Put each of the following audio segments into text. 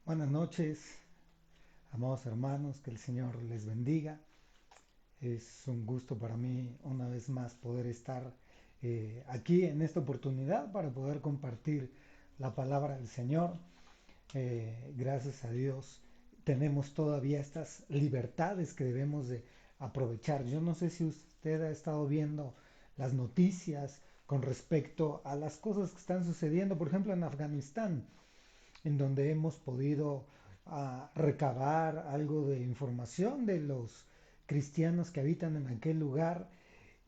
Buenas noches, amados hermanos, que el Señor les bendiga. Es un gusto para mí una vez más poder estar aquí en esta oportunidad para poder compartir la palabra del Señor. Gracias a Dios tenemos todavía estas libertades que debemos de aprovechar. Yo no sé si usted ha estado viendo las noticias con respecto a las cosas que están sucediendo, por ejemplo, en Afganistán, en donde hemos podido recabar algo de información de los cristianos que habitan en aquel lugar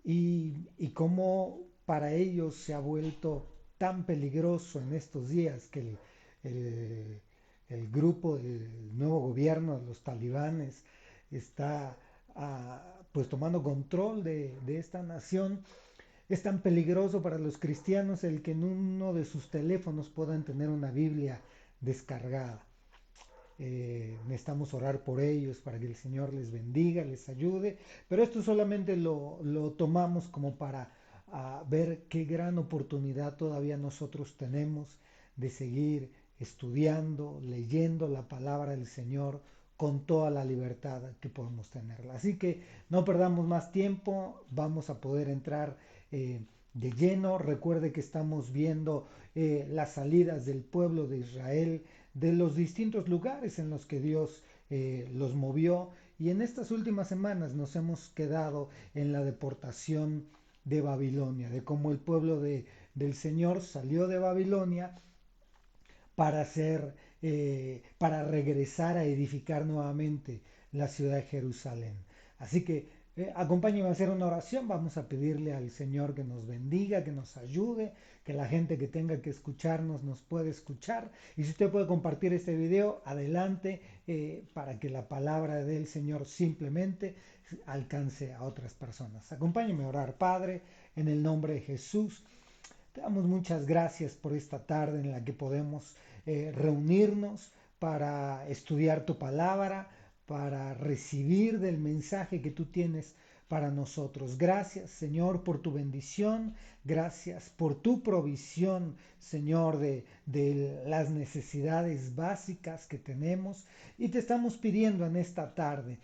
y cómo para ellos se ha vuelto tan peligroso en estos días que el, el grupo del nuevo gobierno, los talibanes, está pues tomando control de esta nación. Es tan peligroso para los cristianos el que en uno de sus teléfonos puedan tener una Biblia descargada. Necesitamos orar por ellos para que el Señor les bendiga, les ayude, pero esto solamente lo tomamos como para ver qué gran oportunidad todavía nosotros tenemos de seguir estudiando, leyendo la palabra del Señor con toda la libertad que podemos tenerla. Así que no perdamos más tiempo, vamos a poder entrar de lleno. Recuerde que estamos viendo las salidas del pueblo de Israel de los distintos lugares en los que Dios los movió, y en estas últimas semanas nos hemos quedado en la deportación de Babilonia, de cómo el pueblo del Señor salió de Babilonia para para regresar a edificar nuevamente la ciudad de Jerusalén. Así que acompáñenme a hacer una oración. Vamos a pedirle al Señor que nos bendiga, que nos ayude, que la gente que tenga que escucharnos nos pueda escuchar. Y si usted puede compartir este video, adelante, para que la palabra del Señor simplemente alcance a otras personas. Acompáñenme a orar. Padre, en el nombre de Jesús. Te damos muchas gracias por esta tarde en la que podemos reunirnos para estudiar tu palabra, para recibir del mensaje que tú tienes para nosotros. Gracias, Señor, por tu bendición. Gracias por tu provisión, Señor, de las necesidades básicas que tenemos. Y te estamos pidiendo en esta tarde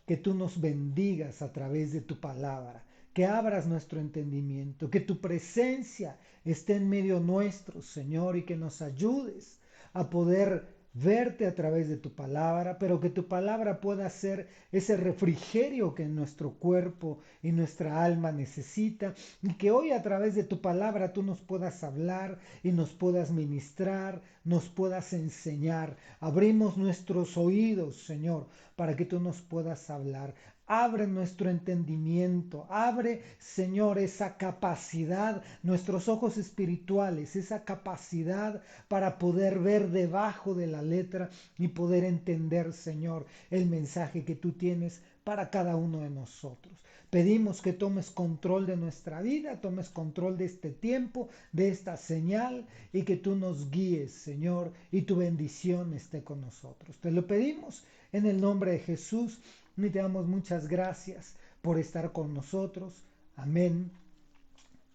que tú nos bendigas a través de tu palabra, que abras nuestro entendimiento, que tu presencia esté en medio nuestro, Señor, y que nos ayudes a poder verte a través de tu palabra, pero que tu palabra pueda ser ese refrigerio que nuestro cuerpo y nuestra alma necesita, y que hoy a través de tu palabra tú nos puedas hablar y nos puedas ministrar, nos puedas enseñar. Abrimos nuestros oídos, Señor, para que tú nos puedas hablar. Abre nuestro entendimiento, abre, Señor, esa capacidad, nuestros ojos espirituales, esa capacidad para poder ver debajo de la letra y poder entender, Señor, el mensaje que tú tienes para cada uno de nosotros. Pedimos que tomes control de nuestra vida, tomes control de este tiempo, de esta señal, y que tú nos guíes, Señor, y tu bendición esté con nosotros. Te lo pedimos en el nombre de Jesús, y te damos muchas gracias por estar con nosotros. Amén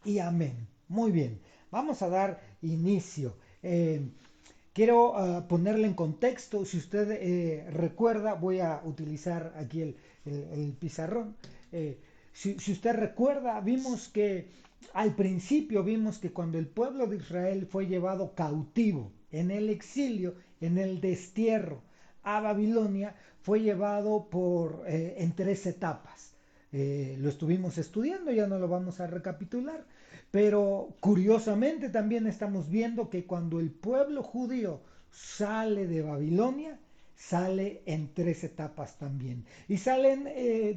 y amén. Muy bien, vamos a dar inicio. Quiero ponerle en contexto. Si usted recuerda, voy a utilizar aquí el pizarrón. Si usted recuerda, vimos que al principio vimos que cuando el pueblo de Israel fue llevado cautivo en el exilio, en el destierro a Babilonia, fue llevado en tres etapas. Lo estuvimos estudiando, ya no lo vamos a recapitular, pero curiosamente también estamos viendo que cuando el pueblo judío sale de Babilonia, sale en tres etapas también. Y salen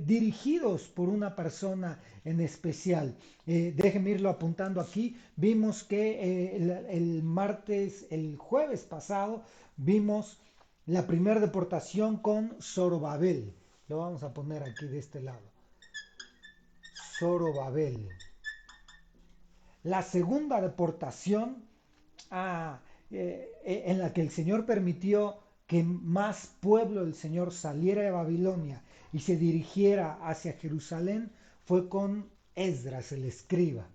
dirigidos por una persona en especial. Déjenme irlo apuntando aquí. Vimos que el jueves pasado, vimos la primera deportación con Zorobabel. Lo vamos a poner aquí de este lado. Zorobabel. La segunda deportación en la que el Señor permitió que más pueblo del Señor saliera de Babilonia y se dirigiera hacia Jerusalén fue con Esdras, el escriba.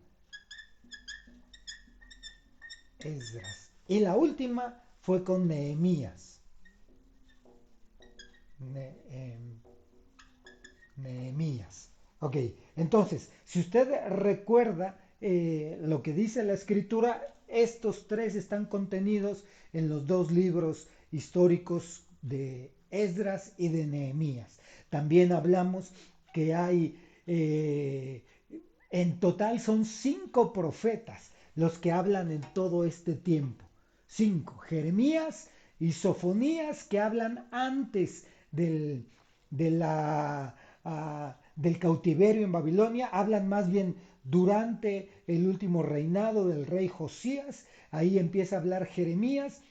Esdras. Y la última fue con Nehemías. Nehemías. Ok, entonces, si usted recuerda lo que dice la escritura, estos tres están contenidos en los dos libros históricos de Esdras y de Nehemías. También hablamos que hay, en total son 5 profetas los que hablan en todo este tiempo. 5, Jeremías y Sofonías, que hablan antes del, de la, del cautiverio en Babilonia, hablan más bien durante el último reinado del rey Josías. Ahí empieza a hablar Jeremías,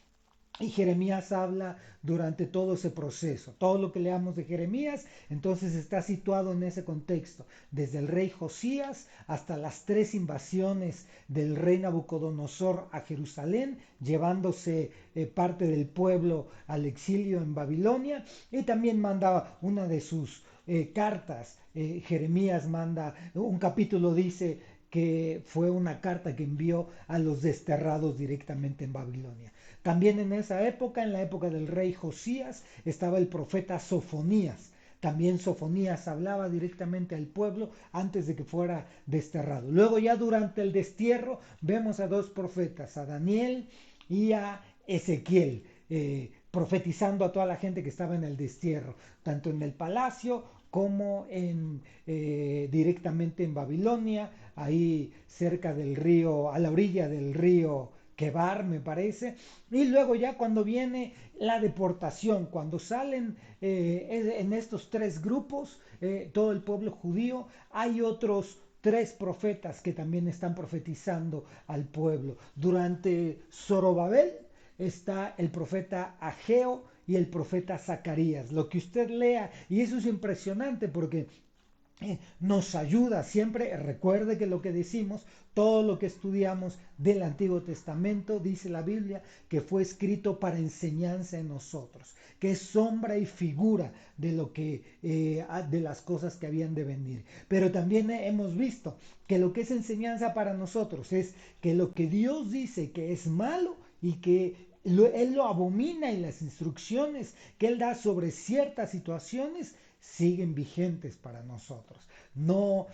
y Jeremías habla durante todo ese proceso. Todo lo que leamos de Jeremías, entonces está situado en ese contexto, desde el rey Josías hasta las 3 invasiones del rey Nabucodonosor a Jerusalén, llevándose parte del pueblo al exilio en Babilonia, y también manda una de sus cartas. Jeremías manda, un capítulo dice que fue una carta que envió a los desterrados directamente en Babilonia. También en esa época, en la época del rey Josías, estaba el profeta Sofonías. También Sofonías hablaba directamente al pueblo antes de que fuera desterrado. Luego ya durante el destierro vemos a 2 profetas, a Daniel y a Ezequiel, profetizando a toda la gente que estaba en el destierro, tanto en el palacio como directamente en Babilonia, ahí cerca del río, a la orilla del río Quebar, me parece. Y luego ya cuando viene la deportación, cuando salen en estos 3 grupos, todo el pueblo judío, hay otros 3 profetas que también están profetizando al pueblo. Durante Zorobabel está el profeta Ageo y el profeta Zacarías. Lo que usted lea, y eso es impresionante porque nos ayuda siempre. Recuerde que lo que decimos, todo lo que estudiamos del Antiguo Testamento, dice la Biblia, que fue escrito para enseñanza en nosotros, que es sombra y figura de lo que de las cosas que habían de venir. Pero también hemos visto que lo que es enseñanza para nosotros es que lo que Dios dice que es malo y que Él lo abomina, y las instrucciones que Él da sobre ciertas situaciones siguen vigentes para nosotros. No,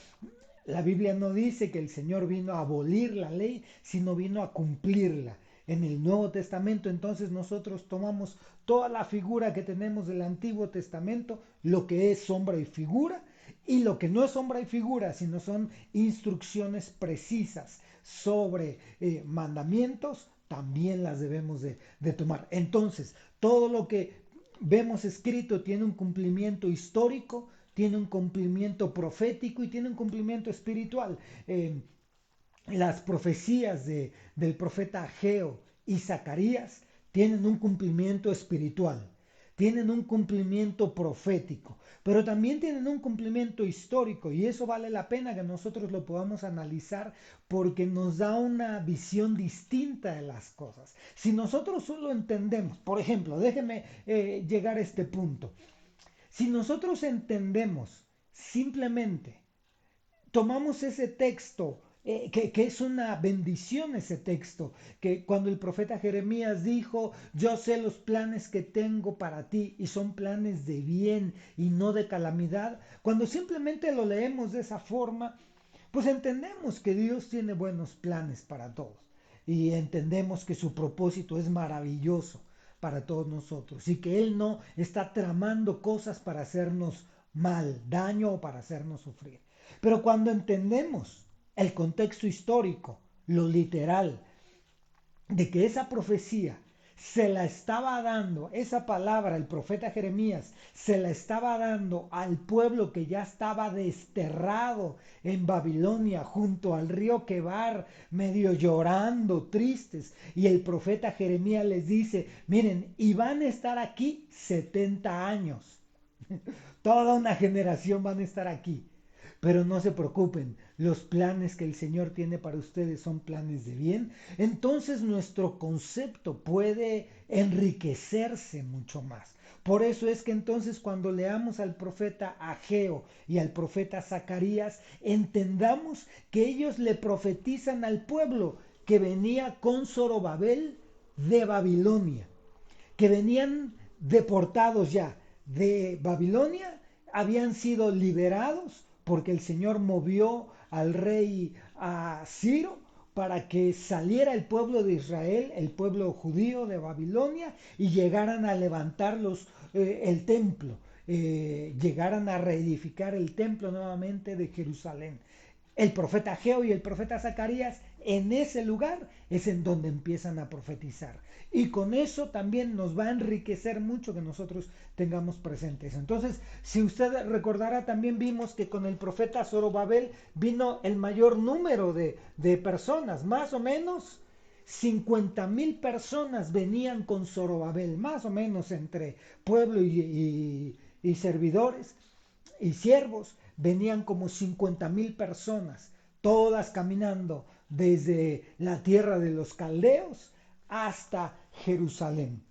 la Biblia no dice que el Señor vino a abolir la ley, sino vino a cumplirla. En el Nuevo Testamento entonces nosotros tomamos toda la figura que tenemos del Antiguo Testamento, lo que es sombra y figura, y lo que no es sombra y figura, sino son instrucciones precisas sobre mandamientos, también las debemos de tomar. Entonces, todo lo que vemos escrito tiene un cumplimiento histórico, tiene un cumplimiento profético y tiene un cumplimiento espiritual. Las profecías del profeta Ageo y Zacarías tienen un cumplimiento espiritual, tienen un cumplimiento profético, pero también tienen un cumplimiento histórico, y eso vale la pena que nosotros lo podamos analizar porque nos da una visión distinta de las cosas. Si nosotros solo entendemos, por ejemplo, déjeme llegar a este punto. Si nosotros entendemos simplemente, tomamos ese texto, que es una bendición ese texto, que cuando el profeta Jeremías dijo, yo sé los planes que tengo para ti y son planes de bien y no de calamidad, cuando simplemente lo leemos de esa forma, pues entendemos que Dios tiene buenos planes para todos, y entendemos que su propósito es maravilloso para todos nosotros, y que Él no está tramando cosas para hacernos mal, daño, o para hacernos sufrir. Pero cuando entendemos el contexto histórico, lo literal, de que esa profecía se la estaba dando, esa palabra, el profeta Jeremías, se la estaba dando al pueblo que ya estaba desterrado en Babilonia, junto al río Quebar, medio llorando, tristes. Y el profeta Jeremías les dice, miren, y van a estar aquí 70 años. Toda una generación van a estar aquí. Pero no se preocupen, los planes que el Señor tiene para ustedes son planes de bien. Entonces nuestro concepto puede enriquecerse mucho más. Por eso es que entonces cuando leamos al profeta Ageo y al profeta Zacarías, entendamos que ellos le profetizan al pueblo que venía con Zorobabel de Babilonia, que venían deportados ya. de Babilonia habían sido liberados porque el Señor movió al rey a Ciro para que saliera el pueblo de Israel, el pueblo judío de Babilonia, y llegaran a levantar el templo, llegaran a reedificar el templo nuevamente de Jerusalén. El profeta Ageo y el profeta Zacarías en ese lugar es en donde empiezan a profetizar. Y con eso también nos va a enriquecer mucho que nosotros tengamos presentes. Entonces, si usted recordará, también vimos que con el profeta Zorobabel vino el mayor número de personas, más o menos 50,000 personas venían con Zorobabel, más o menos entre pueblo y servidores y siervos, venían como 50,000 personas, todas caminando desde la tierra de los caldeos hasta Jerusalén.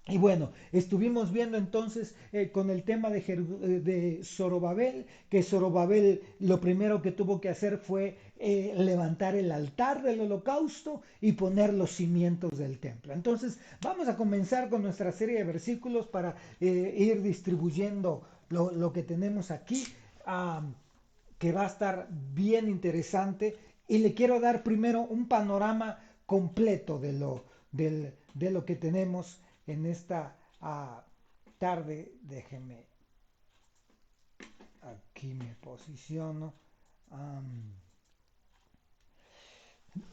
Y bueno, estuvimos viendo entonces con el tema de Zorobabel, que Zorobabel lo primero que tuvo que hacer fue levantar el altar del holocausto y poner los cimientos del templo. Entonces vamos a comenzar con nuestra serie de versículos para ir distribuyendo lo que tenemos aquí, que va a estar bien interesante. Y le quiero dar primero un panorama completo de lo que tenemos en esta tarde. Déjeme, aquí me posiciono. Um,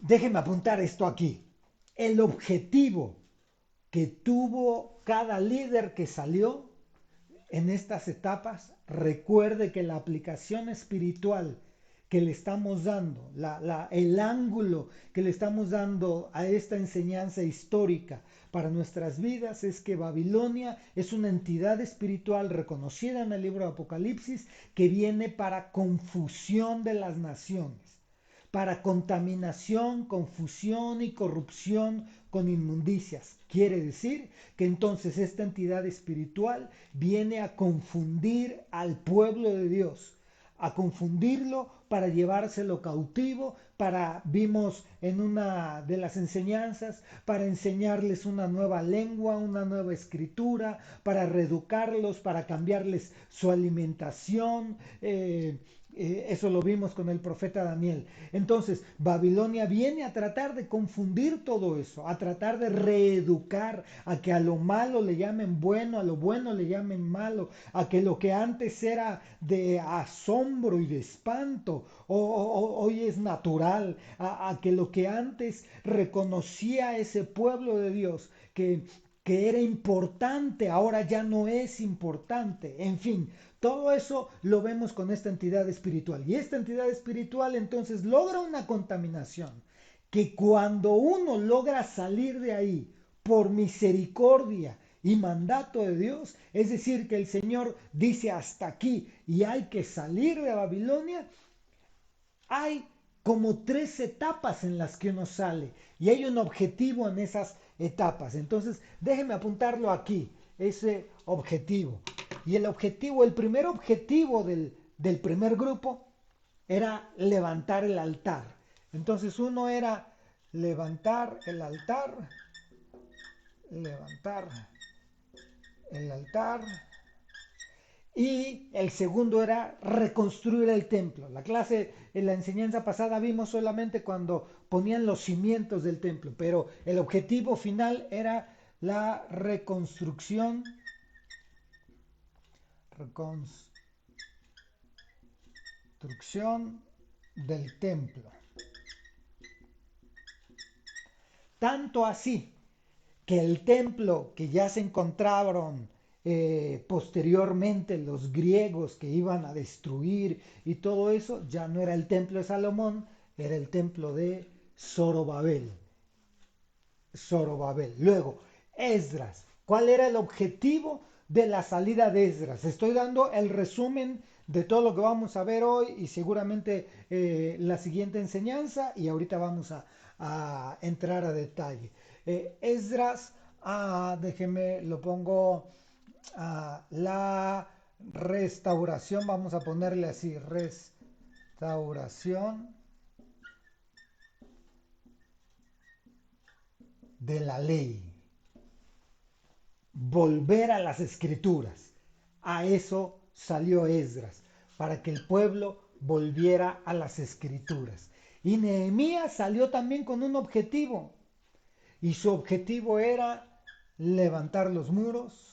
Déjeme apuntar esto aquí. El objetivo que tuvo cada líder que salió en estas etapas, recuerde que la aplicación espiritual que le estamos dando, el ángulo que le estamos dando a esta enseñanza histórica para nuestras vidas es que Babilonia es una entidad espiritual reconocida en el libro de Apocalipsis que viene para confusión de las naciones, para contaminación, confusión y corrupción con inmundicias. Quiere decir que entonces esta entidad espiritual viene a confundir al pueblo de Dios, a confundirlo para llevárselo cautivo, vimos en una de las enseñanzas, para enseñarles una nueva lengua, una nueva escritura, para reeducarlos, para cambiarles su alimentación. Eso lo vimos con el profeta Daniel. Entonces, Babilonia viene a tratar de confundir todo eso, a tratar de reeducar, a que a lo malo le llamen bueno, a lo bueno le llamen malo, a que lo que antes era de asombro y de espanto, hoy es natural, a que lo que antes reconocía a ese pueblo de Dios, que era importante, ahora ya no es importante. En fin, todo eso lo vemos con esta entidad espiritual. Y esta entidad espiritual entonces logra una contaminación que cuando uno logra salir de ahí por misericordia y mandato de Dios, es decir, que el Señor dice hasta aquí y hay que salir de Babilonia, hay como 3 etapas en las que uno sale y hay un objetivo en esas etapas. Entonces, déjeme apuntarlo aquí, ese objetivo. Y el primer objetivo del primer grupo era levantar el altar. Entonces, uno era levantar el altar, levantar el altar, y el segundo era reconstruir el templo. En la enseñanza pasada vimos solamente cuando ponían los cimientos del templo, pero el objetivo final era la reconstrucción del templo. Tanto así que el templo que ya se encontraron posteriormente los griegos que iban a destruir y todo eso, ya no era el templo de Salomón, era el templo de Zorobabel. Luego, Esdras. ¿Cuál era el objetivo de la salida de Esdras? Estoy dando el resumen de todo lo que vamos a ver hoy y seguramente la siguiente enseñanza, y ahorita vamos a entrar a detalle. Esdras, déjeme, lo pongo, la restauración, vamos a ponerle así, restauración de la ley. Volver a las escrituras. A eso salió Esdras, para que el pueblo volviera a las escrituras. Y Nehemías salió también con un objetivo. Y su objetivo era levantar los muros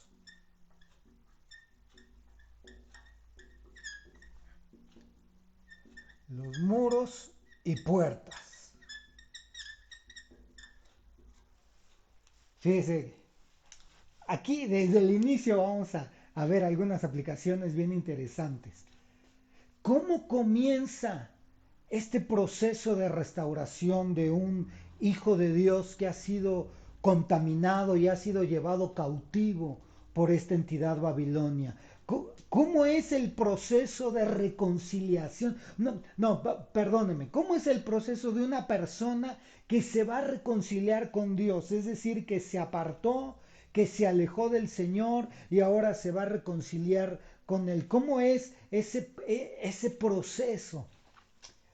y puertas. Fíjese, aquí desde el inicio vamos a ver algunas aplicaciones bien interesantes. ¿Cómo comienza este proceso de restauración de un hijo de Dios que ha sido contaminado y ha sido llevado cautivo por esta entidad Babilonia? ¿Cómo es el proceso de reconciliación? No, perdóneme. ¿Cómo es el proceso de una persona que se va a reconciliar con Dios? Es decir, que se apartó, que se alejó del Señor y ahora se va a reconciliar con Él. ¿Cómo es ese proceso?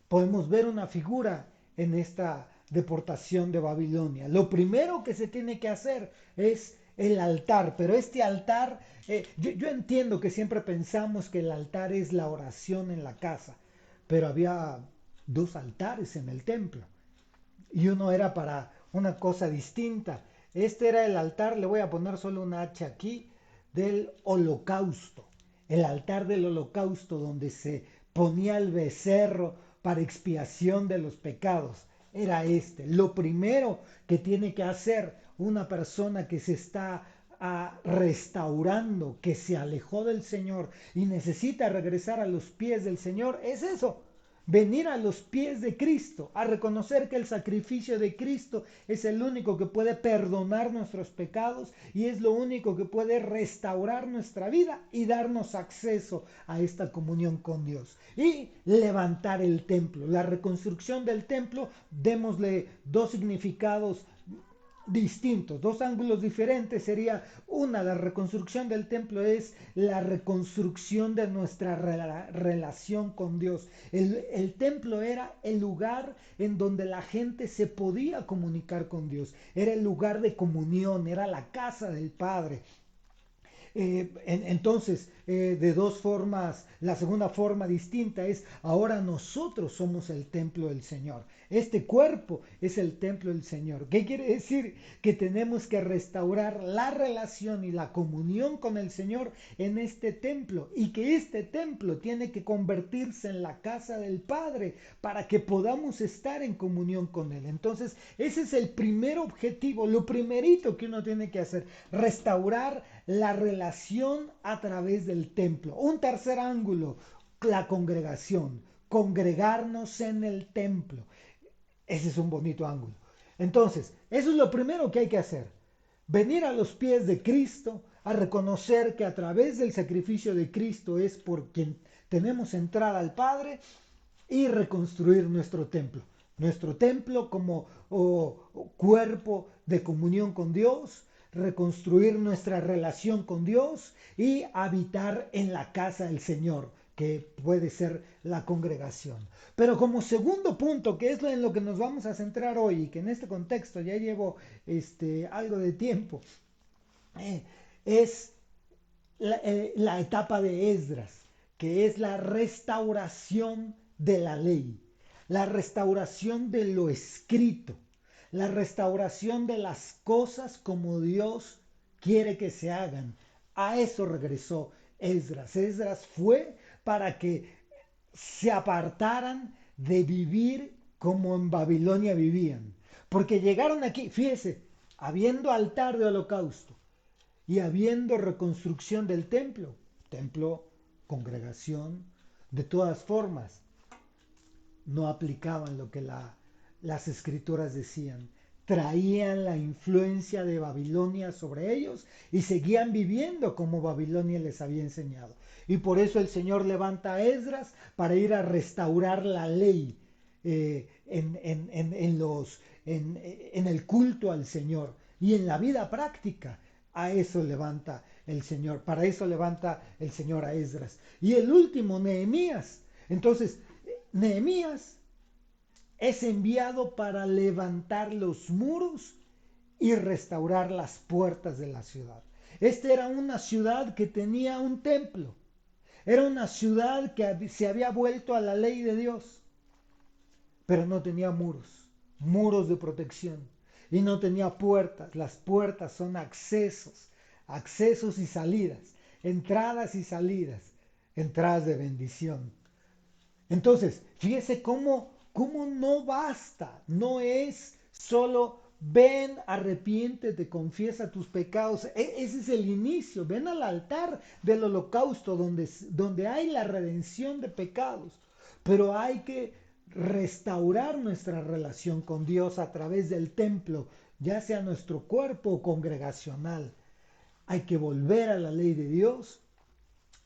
Podemos ver una figura en esta deportación de Babilonia. Lo primero que se tiene que hacer es el altar, pero este altar, yo entiendo que siempre pensamos que el altar es la oración en la casa, pero había dos altares en el templo y uno era para una cosa distinta. Este era el altar, le voy a poner solo una H aquí, del holocausto. El altar del holocausto donde se ponía el becerro para expiación de los pecados. Era este. Lo primero que tiene que hacer una persona que se está restaurando, que se alejó del Señor y necesita regresar a los pies del Señor, es eso. Venir a los pies de Cristo, a reconocer que el sacrificio de Cristo es el único que puede perdonar nuestros pecados y es lo único que puede restaurar nuestra vida y darnos acceso a esta comunión con Dios. Y levantar el templo. La reconstrucción del templo, démosle dos significados distintos, dos ángulos diferentes. Sería una, la reconstrucción del templo es la reconstrucción de nuestra relación con Dios. El templo era el lugar en donde la gente se podía comunicar con Dios, era el lugar de comunión, era la casa del Padre. Entonces, de dos formas, la segunda forma distinta es, ahora nosotros somos el templo del Señor. Este cuerpo es el templo del Señor. ¿Qué quiere decir? Que tenemos que restaurar la relación y la comunión con el Señor en este templo y que este templo tiene que convertirse en la casa del Padre para que podamos estar en comunión con Él. Entonces, ese es el primer objetivo, lo primerito que uno tiene que hacer, restaurar la relación a través del templo. Un tercer ángulo, la congregación, congregarnos en el templo. Ese es un bonito ángulo. Entonces, eso es lo primero que hay que hacer. Venir a los pies de Cristo, a reconocer que a través del sacrificio de Cristo es por quien tenemos entrada al Padre y reconstruir nuestro templo. Nuestro templo como cuerpo de comunión con Dios, reconstruir nuestra relación con Dios y habitar en la casa del Señor, que puede ser la congregación. Pero como segundo punto, que es en lo que nos vamos a centrar hoy y que en este contexto ya llevo algo de tiempo, es la etapa de Esdras, que es la restauración de la ley, la restauración de lo escrito, la restauración de las cosas como Dios quiere que se hagan. A eso regresó Esdras. Esdras fue para que se apartaran de vivir como en Babilonia vivían. Porque llegaron aquí, fíjese, habiendo altar de holocausto y habiendo reconstrucción del templo, congregación, de todas formas, no aplicaban lo que las escrituras decían. Traían la influencia de Babilonia sobre ellos y seguían viviendo como Babilonia les había enseñado. Y por eso el Señor levanta a Esdras para ir a restaurar la ley en el culto al Señor y en la vida práctica. A eso levanta el Señor, para eso levanta el Señor a Esdras. Y el último, Nehemías. Entonces, Nehemías es enviado para levantar los muros y restaurar las puertas de la ciudad. Esta era una ciudad que tenía un templo. Era una ciudad que se había vuelto a la ley de Dios, pero no tenía muros, muros de protección. Y no tenía puertas. Las puertas son accesos, accesos y salidas, entradas y salidas, entradas de bendición. Entonces, fíjese cómo no basta, no es solo ven, arrepiéntete, confiesa tus pecados. Ese es el inicio, ven al altar del holocausto donde hay la redención de pecados. Pero hay que restaurar nuestra relación con Dios a través del templo, ya sea nuestro cuerpo o congregacional. Hay que volver a la ley de Dios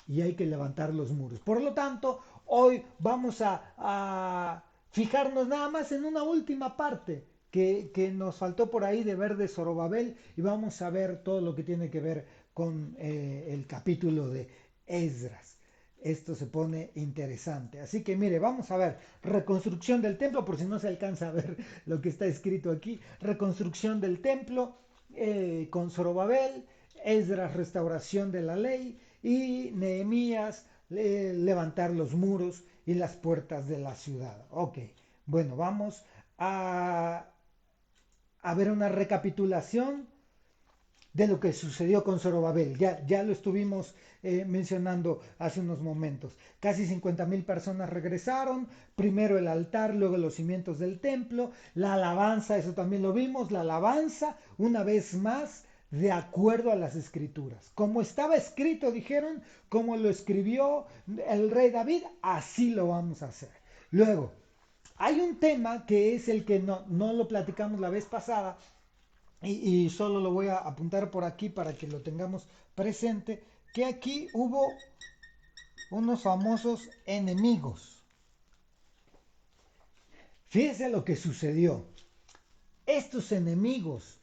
y hay que levantar los muros. Por lo tanto, hoy vamos a fijarnos nada más en una última parte que nos faltó por ahí de ver de Zorobabel y vamos a ver todo lo que tiene que ver con el capítulo de Esdras. Esto se pone interesante. Así que mire, vamos a ver reconstrucción del templo, por si no se alcanza a ver lo que está escrito aquí. Reconstrucción del templo con Zorobabel, Esdras, restauración de la ley, y Nehemías levantar los muros y las puertas de la ciudad. Ok, bueno, vamos a ver una recapitulación de lo que sucedió con Zorobabel. Ya lo estuvimos mencionando hace unos momentos. Casi 50,000 personas regresaron. Primero el altar, luego los cimientos del templo. La alabanza, eso también lo vimos. La alabanza, una vez más, de acuerdo a las escrituras. Como estaba escrito, dijeron, como lo escribió el rey David, así lo vamos a hacer. Luego, hay un tema que es el que no lo platicamos la vez pasada, y solo lo voy a apuntar por aquí para que lo tengamos presente, que aquí hubo unos famosos enemigos. Fíjese lo que sucedió. Estos enemigos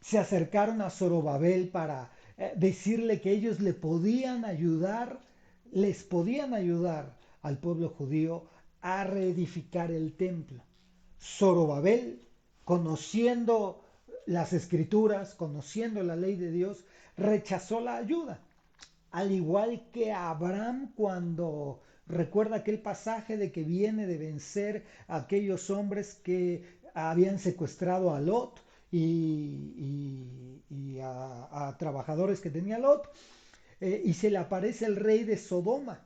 se acercaron a Zorobabel para decirle que ellos les podían ayudar al pueblo judío a reedificar el templo. Zorobabel, conociendo las escrituras, conociendo la ley de Dios, rechazó la ayuda. Al igual que Abraham cuando recuerda aquel pasaje de que viene de vencer a aquellos hombres que habían secuestrado a Lot y a trabajadores que tenía Lot, y se le aparece el rey de Sodoma.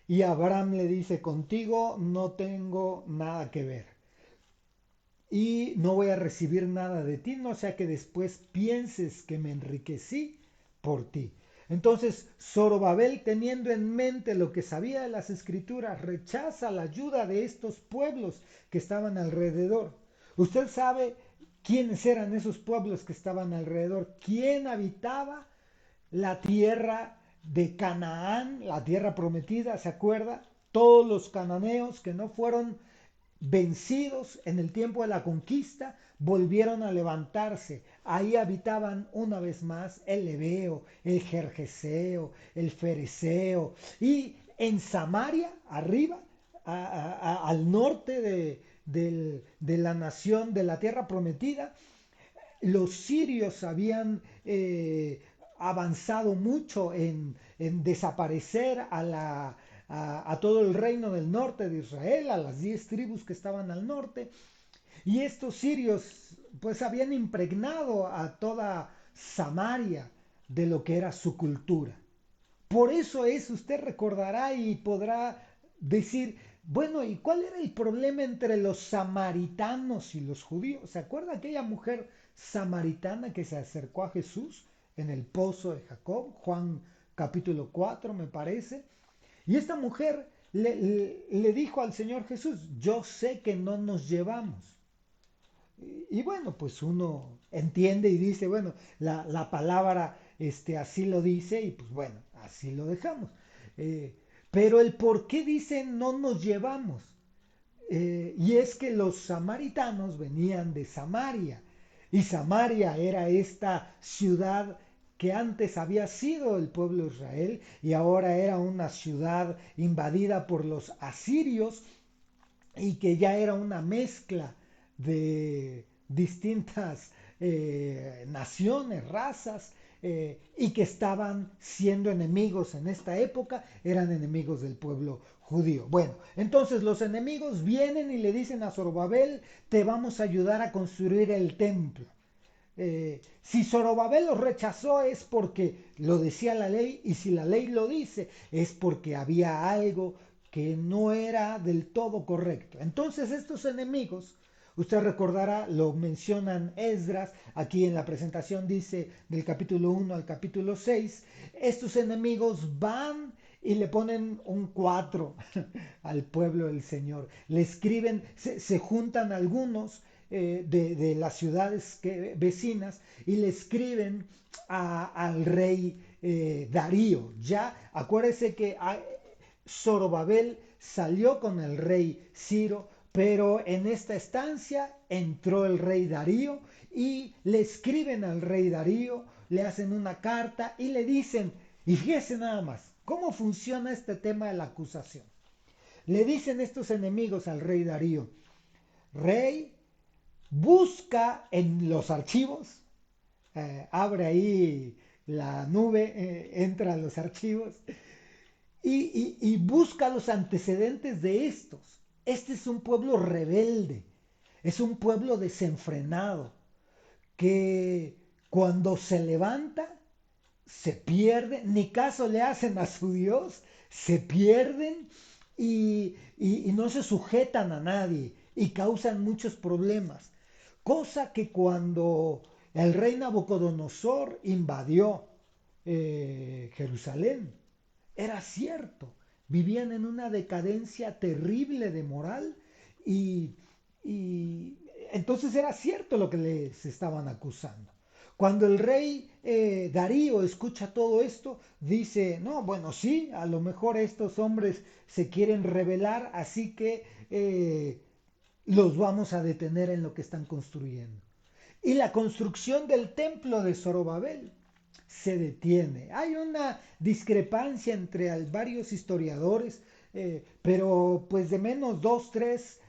Y Abraham le dice, contigo no tengo nada que ver y no voy a recibir nada de ti, no sea que después pienses que me enriquecí por ti. Entonces, Zorobabel, teniendo en mente lo que sabía de las escrituras, rechaza la ayuda de estos pueblos que estaban alrededor. Usted sabe quiénes eran esos pueblos que estaban alrededor, quién habitaba la tierra de Canaán, la tierra prometida, ¿se acuerda? Todos los cananeos que no fueron vencidos en el tiempo de la conquista, volvieron a levantarse. Ahí habitaban una vez más el Ebeo, el Gergeseo, el Fereseo. Y en Samaria, arriba, al norte de la nación, de la tierra prometida, los sirios habían avanzado mucho en desaparecer a todo el reino del norte de Israel, a las 10 tribus que estaban al norte. Y estos sirios pues habían impregnado a toda Samaria de lo que era su cultura. Por eso es, usted recordará y podrá decir, bueno, ¿y cuál era el problema entre los samaritanos y los judíos? ¿Se acuerda aquella mujer samaritana que se acercó a Jesús en el pozo de Jacob? Juan capítulo 4 me parece. Y esta mujer le dijo al Señor Jesús, yo sé que no nos llevamos. Y bueno, pues uno entiende y dice, bueno, la palabra así lo dice y pues bueno, así lo dejamos. Eh, pero el por qué dice no nos llevamos. Y es que los samaritanos venían de Samaria. Y Samaria era esta ciudad que antes había sido el pueblo de Israel y ahora era una ciudad invadida por los asirios y que ya era una mezcla de distintas naciones, razas, y que estaban siendo enemigos en esta época, eran enemigos del pueblo judío. Bueno, entonces los enemigos vienen y le dicen a Zorobabel, te vamos a ayudar a construir el templo. Si Zorobabel lo rechazó es porque lo decía la ley, y si la ley lo dice es porque había algo que no era del todo correcto. Entonces estos enemigos, usted recordará, lo mencionan Esdras, aquí en la presentación dice del capítulo 1 al capítulo 6, estos enemigos van y le ponen un 4 al pueblo del Señor. Le escriben, se juntan algunos de las ciudades vecinas y le escriben al rey Darío. Ya acuérdese que Zorobabel salió con el rey Ciro, pero en esta estancia entró el rey Darío y le escriben al rey Darío, le hacen una carta y le dicen, y fíjese nada más, ¿cómo funciona este tema de la acusación? Le dicen estos enemigos al rey Darío, rey, busca en los archivos, abre ahí la nube, entra a los archivos y busca los antecedentes de estos. Este es un pueblo rebelde, es un pueblo desenfrenado, que cuando se levanta se pierden, ni caso le hacen a su Dios, se pierden y no se sujetan a nadie y causan muchos problemas. Cosa que cuando el rey Nabucodonosor invadió Jerusalén, era cierto, vivían en una decadencia terrible de moral y, y entonces era cierto lo que les estaban acusando. Cuando el rey Darío escucha todo esto, dice, no, bueno, sí, a lo mejor estos hombres se quieren rebelar, así que los vamos a detener en lo que están construyendo. Y la construcción del templo de Zorobabel se detiene. Hay una discrepancia entre varios historiadores, pero pues de menos dos, tres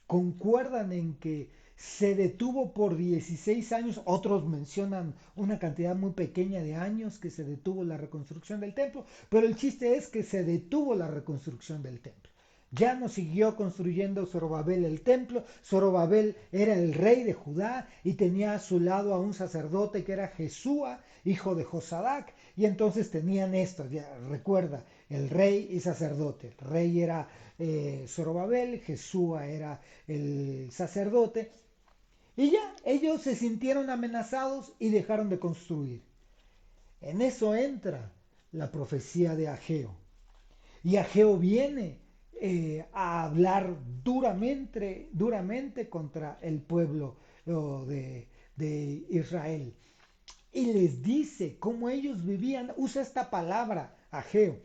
concuerdan en que se detuvo por 16 años, otros mencionan una cantidad muy pequeña de años que se detuvo la reconstrucción del templo, pero el chiste es que se detuvo la reconstrucción del templo. Ya no siguió construyendo Zorobabel el templo. Zorobabel era el rey de Judá y tenía a su lado a un sacerdote que era Jesúa, hijo de Josadac. Y entonces tenían esto, ya recuerda, el rey y sacerdote. El rey era Zorobabel, Jesúa era el sacerdote. Y ya ellos se sintieron amenazados y dejaron de construir. En eso entra la profecía de Ageo. Y Ageo viene a hablar duramente contra el pueblo de Israel. Y les dice cómo ellos vivían. Usa esta palabra, Ageo.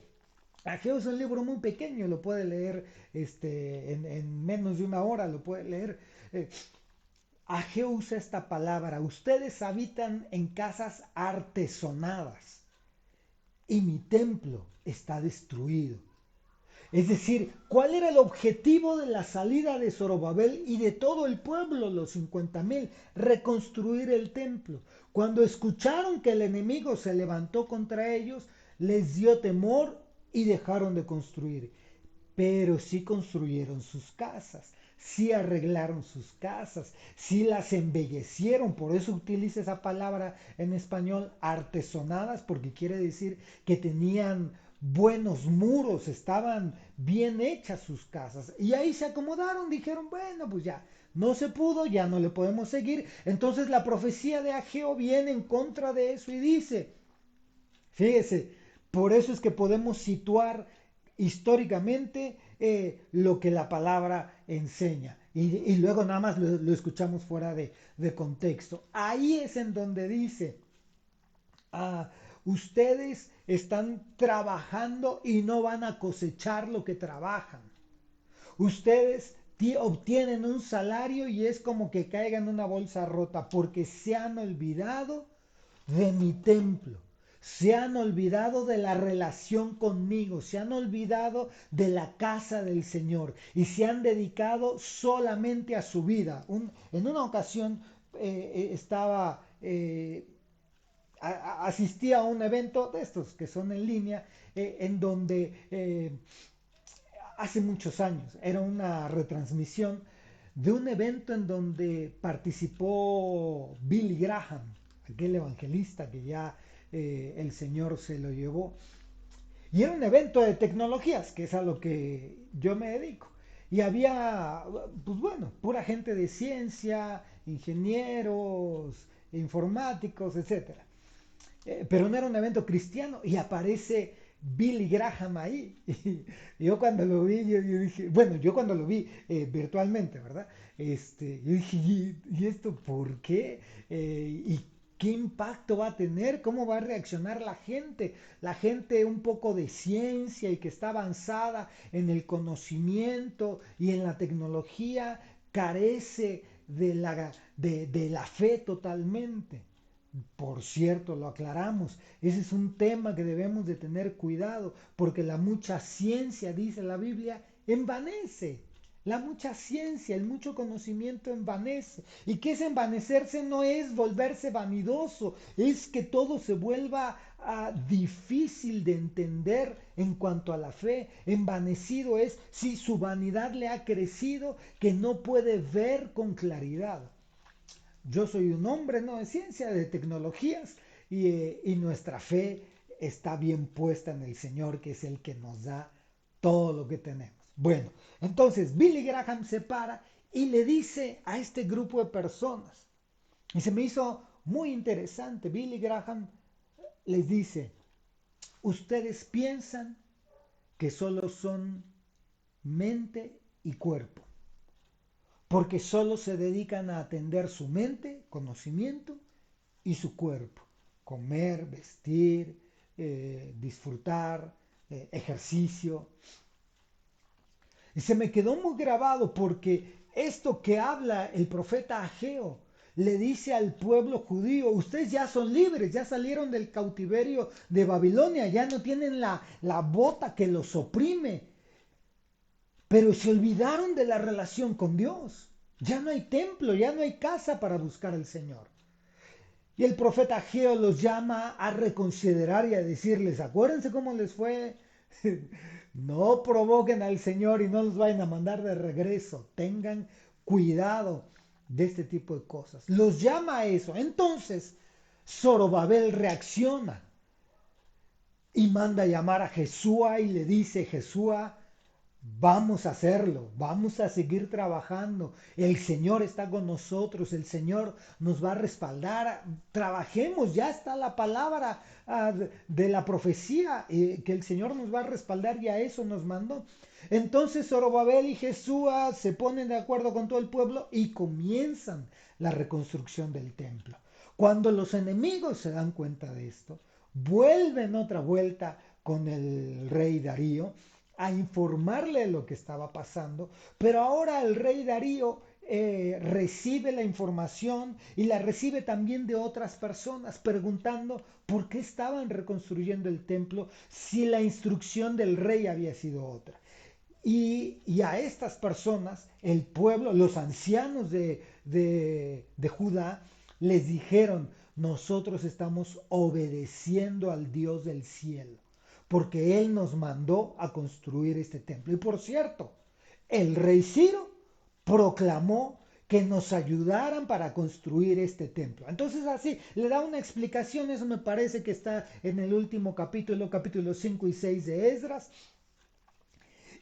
Ageo es un libro muy pequeño, lo puede leer en menos de una hora, lo puede leer. Ageo usa esta palabra. Ustedes habitan en casas artesonadas y mi templo está destruido. Es decir, ¿cuál era el objetivo de la salida de Zorobabel y de todo el pueblo, los 50,000? Reconstruir el templo. Cuando escucharon que el enemigo se levantó contra ellos, les dio temor y dejaron de construir. Pero sí construyeron sus casas, sí arreglaron sus casas, sí las embellecieron. Por eso utiliza esa palabra en español, artesonadas, porque quiere decir que tenían buenos muros, estaban bien hechas sus casas. Y ahí se acomodaron, dijeron, bueno, pues ya, no se pudo, ya no le podemos seguir. Entonces la profecía de Ageo viene en contra de eso y dice, fíjese, por eso es que podemos situar históricamente lo que la palabra enseña. Y luego nada más lo escuchamos fuera de contexto. Ahí es en donde dice, ustedes están trabajando y no van a cosechar lo que trabajan. Ustedes obtienen un salario y es como que caigan en una bolsa rota porque se han olvidado de mi templo. Se han olvidado de la relación conmigo, se han olvidado de la casa del Señor y se han dedicado solamente a su vida. En una ocasión asistía a un evento de estos que son en línea, en donde hace muchos años era una retransmisión de un evento en donde participó Billy Graham, aquel evangelista que ya el Señor se lo llevó. Y era un evento de tecnologías, que es a lo que yo me dedico. Y había, pues bueno, pura gente de ciencia, ingenieros, informáticos, etcétera. Pero no era un evento cristiano y aparece Billy Graham ahí. Y yo cuando lo vi, yo dije, bueno, yo cuando lo vi virtualmente, ¿verdad? Yo dije, ¿y esto por qué? ¿Y qué impacto va a tener? ¿Cómo va a reaccionar la gente? La gente un poco de ciencia y que está avanzada en el conocimiento y en la tecnología, carece de la fe totalmente. Por cierto, lo aclaramos, ese es un tema que debemos de tener cuidado, porque la mucha ciencia, dice la Biblia, envanece. La mucha ciencia, el mucho conocimiento envanece. ¿Y qué es envanecerse? No es volverse vanidoso, es que todo se vuelva difícil de entender en cuanto a la fe. Envanecido es si su vanidad le ha crecido que no puede ver con claridad. Yo soy un hombre, no de ciencia, de tecnologías, y nuestra fe está bien puesta en el Señor, que es el que nos da todo lo que tenemos. Bueno, entonces Billy Graham se para y le dice a este grupo de personas, y se me hizo muy interesante, Billy Graham les dice, ustedes piensan que solo son mente y cuerpo, porque solo se dedican a atender su mente, conocimiento, y su cuerpo. Comer, vestir, disfrutar, ejercicio. Y se me quedó muy grabado porque esto que habla el profeta Ageo le dice al pueblo judío, ustedes ya son libres, ya salieron del cautiverio de Babilonia, ya no tienen la bota que los oprime, pero se olvidaron de la relación con Dios. Ya no hay templo, ya no hay casa para buscar al Señor. Y el profeta Ageo los llama a reconsiderar y a decirles, acuérdense cómo les fue, no provoquen al Señor y no los vayan a mandar de regreso, tengan cuidado de este tipo de cosas. Los llama a eso. Entonces, Zorobabel reacciona y manda a llamar a Jesúa y le dice, Jesúa, vamos a hacerlo, vamos a seguir trabajando. El Señor está con nosotros, el Señor nos va a respaldar. Trabajemos, ya está la palabra de la profecía, que el Señor nos va a respaldar y a eso nos mandó. Entonces Zorobabel y Jesúa se ponen de acuerdo con todo el pueblo y comienzan la reconstrucción del templo. Cuando los enemigos se dan cuenta de esto, vuelven otra vuelta con el rey Darío a informarle lo que estaba pasando, pero ahora el rey Darío recibe la información y la recibe también de otras personas preguntando por qué estaban reconstruyendo el templo si la instrucción del rey había sido otra. Y a estas personas, el pueblo, los ancianos de Judá, les dijeron, nosotros estamos obedeciendo al Dios del cielo, porque Él nos mandó a construir este templo. Y por cierto, el rey Ciro proclamó que nos ayudaran para construir este templo. Entonces así le da una explicación, eso me parece que está en el último capítulo, capítulos 5 y 6 de Esdras.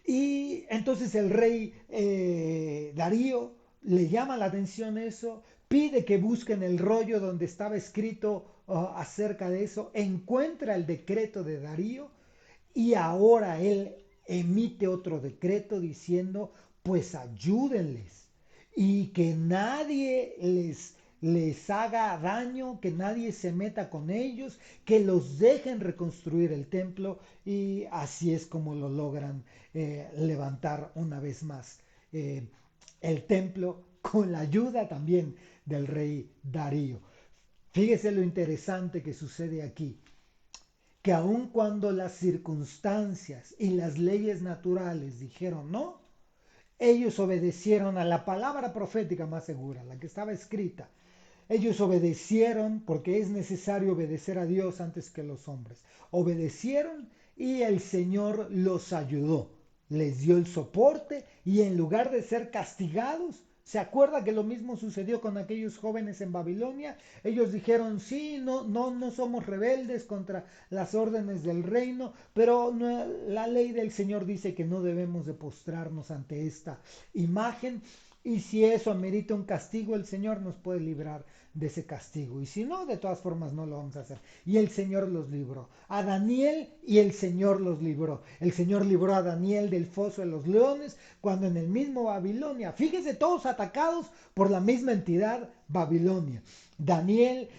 Y entonces el rey Darío le llama la atención eso, pide que busquen el rollo donde estaba escrito acerca de eso, encuentra el decreto de Darío y ahora él emite otro decreto diciendo, pues ayúdenles y que nadie les haga daño, que nadie se meta con ellos, que los dejen reconstruir el templo y así es como lo logran levantar una vez más el templo con la ayuda también del rey Darío. Fíjese lo interesante que sucede aquí, que aun cuando las circunstancias y las leyes naturales dijeron no, ellos obedecieron a la palabra profética más segura, la que estaba escrita. Ellos obedecieron porque es necesario obedecer a Dios antes que los hombres. Obedecieron y el Señor los ayudó. Les dio el soporte y en lugar de ser castigados, ¿se acuerda que lo mismo sucedió con aquellos jóvenes en Babilonia? Ellos dijeron, sí, no somos rebeldes contra las órdenes del reino, pero la ley del Señor dice que no debemos de postrarnos ante esta imagen. Y si eso amerita un castigo, el Señor nos puede librar de ese castigo. Y si no, de todas formas no lo vamos a hacer. Y el Señor los libró. A Daniel y el Señor los libró. El Señor libró a Daniel del foso de los leones cuando en el mismo Babilonia, fíjese, todos atacados por la misma entidad Babilonia. Daniel,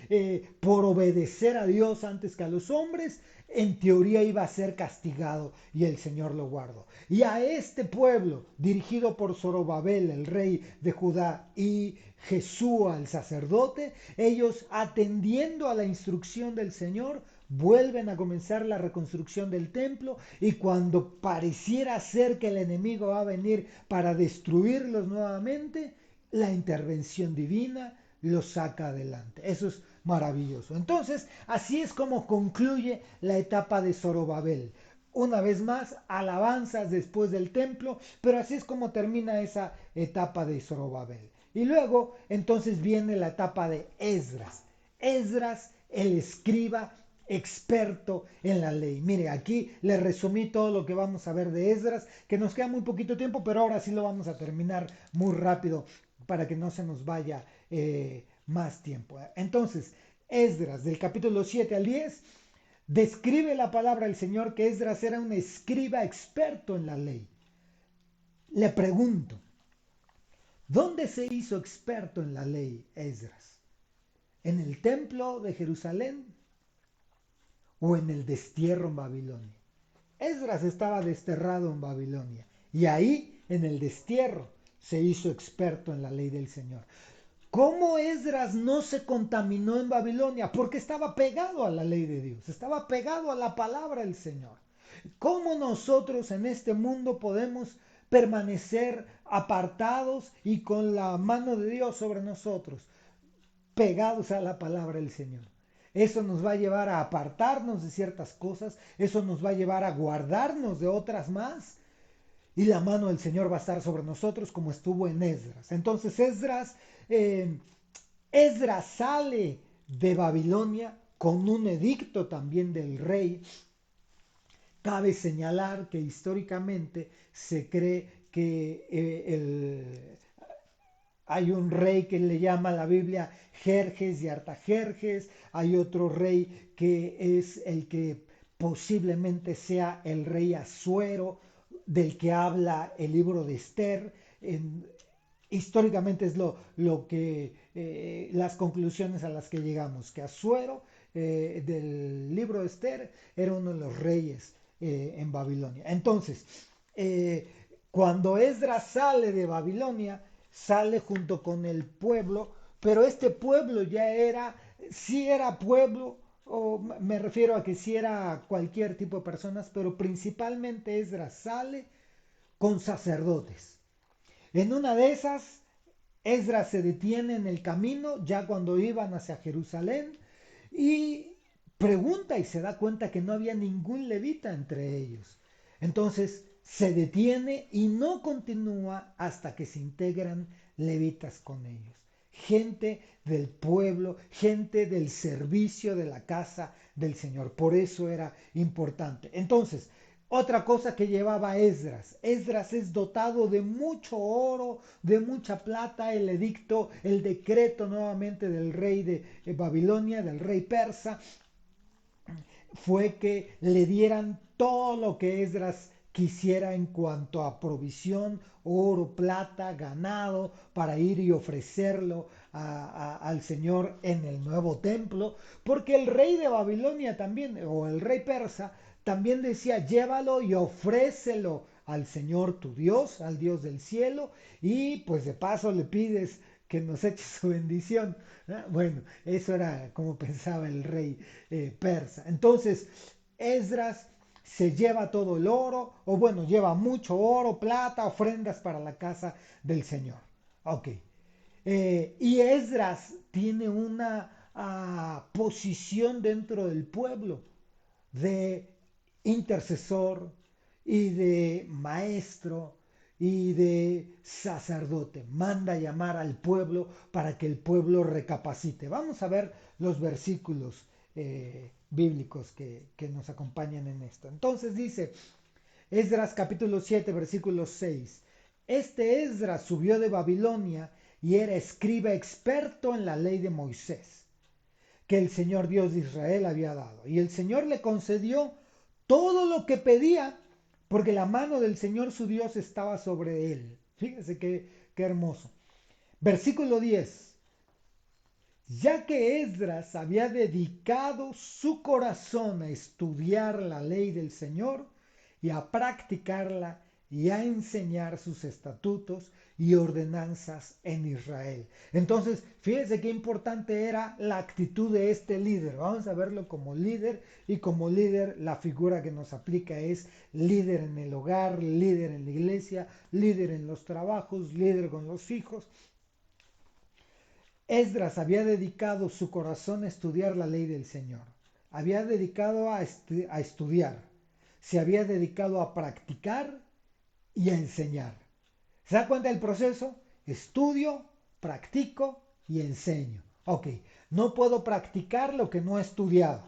por obedecer a Dios antes que a los hombres, en teoría iba a ser castigado y el Señor lo guardó. Y a este pueblo, dirigido por Zorobabel, el rey de Judá, y Jesúa, el sacerdote, ellos atendiendo a la instrucción del Señor, vuelven a comenzar la reconstrucción del templo y cuando pareciera ser que el enemigo va a venir para destruirlos nuevamente, la intervención divina los saca adelante. Eso es maravilloso. Entonces, así es como concluye la etapa de Zorobabel. Una vez más, alabanzas después del templo, pero así es como termina esa etapa de Zorobabel. Y luego, entonces viene la etapa de Esdras. Esdras, el escriba experto en la ley. Mire, aquí le resumí todo lo que vamos a ver de Esdras, que nos queda muy poquito tiempo, pero ahora sí lo vamos a terminar muy rápido para que no se nos vaya más tiempo. Entonces, Esdras, del capítulo 7 al 10, describe la palabra del Señor que Esdras era un escriba experto en la ley. Le pregunto, ¿dónde se hizo experto en la ley Esdras? ¿En el templo de Jerusalén o en el destierro en Babilonia? Esdras estaba desterrado en Babilonia y ahí, en el destierro, se hizo experto en la ley del Señor. ¿Cómo Esdras no se contaminó en Babilonia? Porque estaba pegado a la ley de Dios, estaba pegado a la palabra del Señor. ¿Cómo nosotros en este mundo podemos permanecer apartados y con la mano de Dios sobre nosotros, pegados a la palabra del Señor? Eso nos va a llevar a apartarnos de ciertas cosas, eso nos va a llevar a guardarnos de otras más. Y la mano del Señor va a estar sobre nosotros como estuvo en Esdras. Entonces Esdras sale de Babilonia con un edicto también del rey. Cabe señalar que históricamente se cree que hay un rey que le llama a la Biblia Jerjes y Artajerjes, hay otro rey que es el que posiblemente sea el rey Asuero, del que habla el libro de Esther. Históricamente es lo que las conclusiones a las que llegamos, que Asuero del libro de Esther era uno de los reyes en Babilonia. Entonces, cuando Esdras sale de Babilonia, sale junto con el pueblo, pero este pueblo ya era, sí era pueblo, o me refiero a que sí era cualquier tipo de personas, pero principalmente Esdras sale con sacerdotes. En una de esas, Esdras se detiene en el camino, ya cuando iban hacia Jerusalén, y pregunta y se da cuenta que no había ningún levita entre ellos. Entonces se detiene y no continúa hasta que se integran levitas con ellos. Gente del pueblo, gente del servicio de la casa del Señor. Por eso era importante. Entonces, otra cosa que llevaba Esdras. Esdras es dotado de mucho oro, de mucha plata. El edicto, el decreto nuevamente del rey de Babilonia, del rey persa, fue que le dieran todo lo que Esdras quisiera en cuanto a provisión, oro, plata, ganado, para ir y ofrecerlo al Señor en el nuevo templo, porque el rey de Babilonia también, o el rey persa, también decía, llévalo y ofrécelo al Señor tu Dios, al Dios del cielo, y pues de paso le pides que nos eche su bendición. Bueno, eso era como pensaba el rey persa. Entonces, Esdras se lleva todo el oro, o bueno, lleva mucho oro, plata, ofrendas para la casa del Señor. Ok. Y Esdras tiene una posición dentro del pueblo de intercesor y de maestro y de sacerdote. Manda llamar al pueblo para que el pueblo recapacite. Vamos a ver los versículos bíblicos que nos acompañan en esto. Entonces dice Esdras capítulo 7 versículo 6. Este Esdras subió de Babilonia y era escriba experto en la ley de Moisés, que el Señor Dios de Israel había dado. Y el Señor le concedió todo lo que pedía, porque la mano del Señor su Dios estaba sobre él. Fíjense qué hermoso. Versículo 10. Ya que Esdras había dedicado su corazón a estudiar la ley del Señor y a practicarla y a enseñar sus estatutos y ordenanzas en Israel. Entonces, fíjense qué importante era la actitud de este líder. Vamos a verlo como líder, y como líder la figura que nos aplica es líder en el hogar, líder en la iglesia, líder en los trabajos, líder con los hijos. Esdras había dedicado su corazón a estudiar la ley del Señor. Había dedicado a estudiar. Se había dedicado a practicar y a enseñar. ¿Se da cuenta del proceso? Estudio, practico y enseño. Ok, no puedo practicar lo que no he estudiado.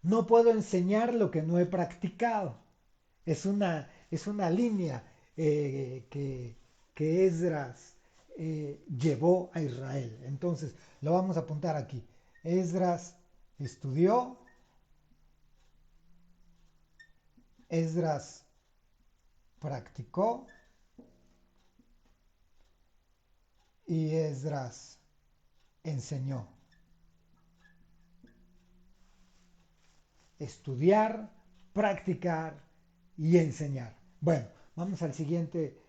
No puedo enseñar lo que no he practicado. Es una línea que Esdras llevó a Israel. Entonces, lo vamos a apuntar aquí. Esdras estudió, Esdras practicó y Esdras enseñó. Estudiar, practicar y enseñar. Bueno, vamos al siguiente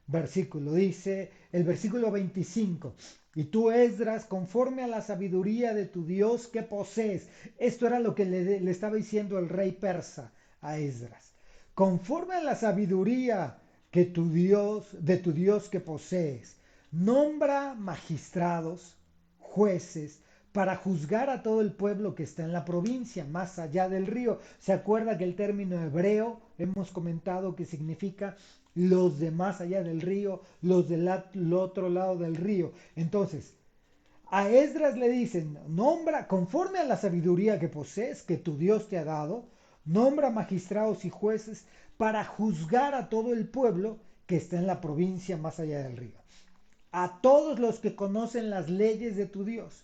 versículo. Dice el versículo 25. Y tú, Esdras, conforme a la sabiduría de tu Dios que posees. Esto era lo que le estaba diciendo el rey persa a Esdras. Conforme a la sabiduría que de tu Dios que posees, nombra magistrados, jueces, para juzgar a todo el pueblo que está en la provincia, más allá del río. ¿Se acuerda que el término hebreo hemos comentado que significa los de más allá del río, los del otro lado del río? Entonces, a Esdras le dicen, nombra, conforme a la sabiduría que posees, que tu Dios te ha dado, nombra magistrados y jueces para juzgar a todo el pueblo que está en la provincia más allá del río. A todos los que conocen las leyes de tu Dios.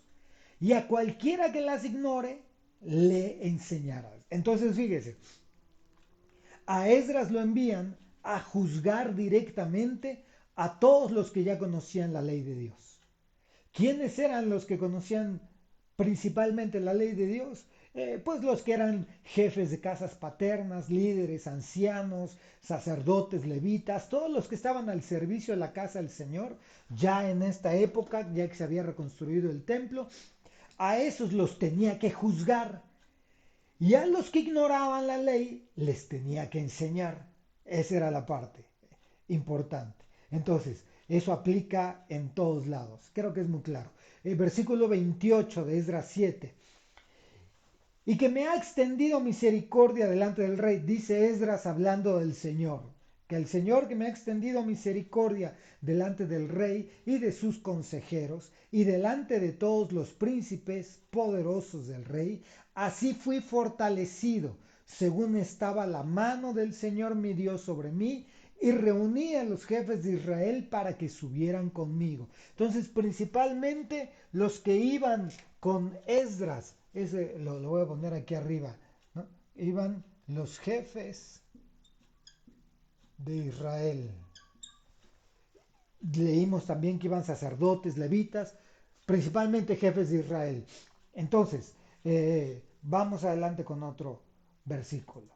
Y a cualquiera que las ignore, le enseñarás. Entonces, fíjese, a Esdras lo envían a juzgar directamente a todos los que ya conocían la ley de Dios. ¿Quiénes eran los que conocían principalmente la ley de Dios? Pues los que eran jefes de casas paternas, líderes, ancianos, sacerdotes, levitas, todos los que estaban al servicio de la casa del Señor, ya en esta época, ya que se había reconstruido el templo. A esos los tenía que juzgar, y a los que ignoraban la ley les tenía que enseñar. Esa era la parte importante. Entonces, eso aplica en todos lados. Creo que es muy claro. El versículo 28 de Esdras 7. Y que me ha extendido misericordia delante del rey, dice Esdras hablando del Señor. Que el Señor que me ha extendido misericordia delante del rey y de sus consejeros y delante de todos los príncipes poderosos del rey, así fui fortalecido, según estaba la mano del Señor mi Dios sobre mí, y reuní a los jefes de Israel para que subieran conmigo. Entonces, principalmente los que iban con Esdras, lo voy a poner aquí arriba, ¿no? Iban los jefes de Israel. Leímos también que iban sacerdotes, levitas, principalmente jefes de Israel. Entonces, vamos adelante con otro versículo.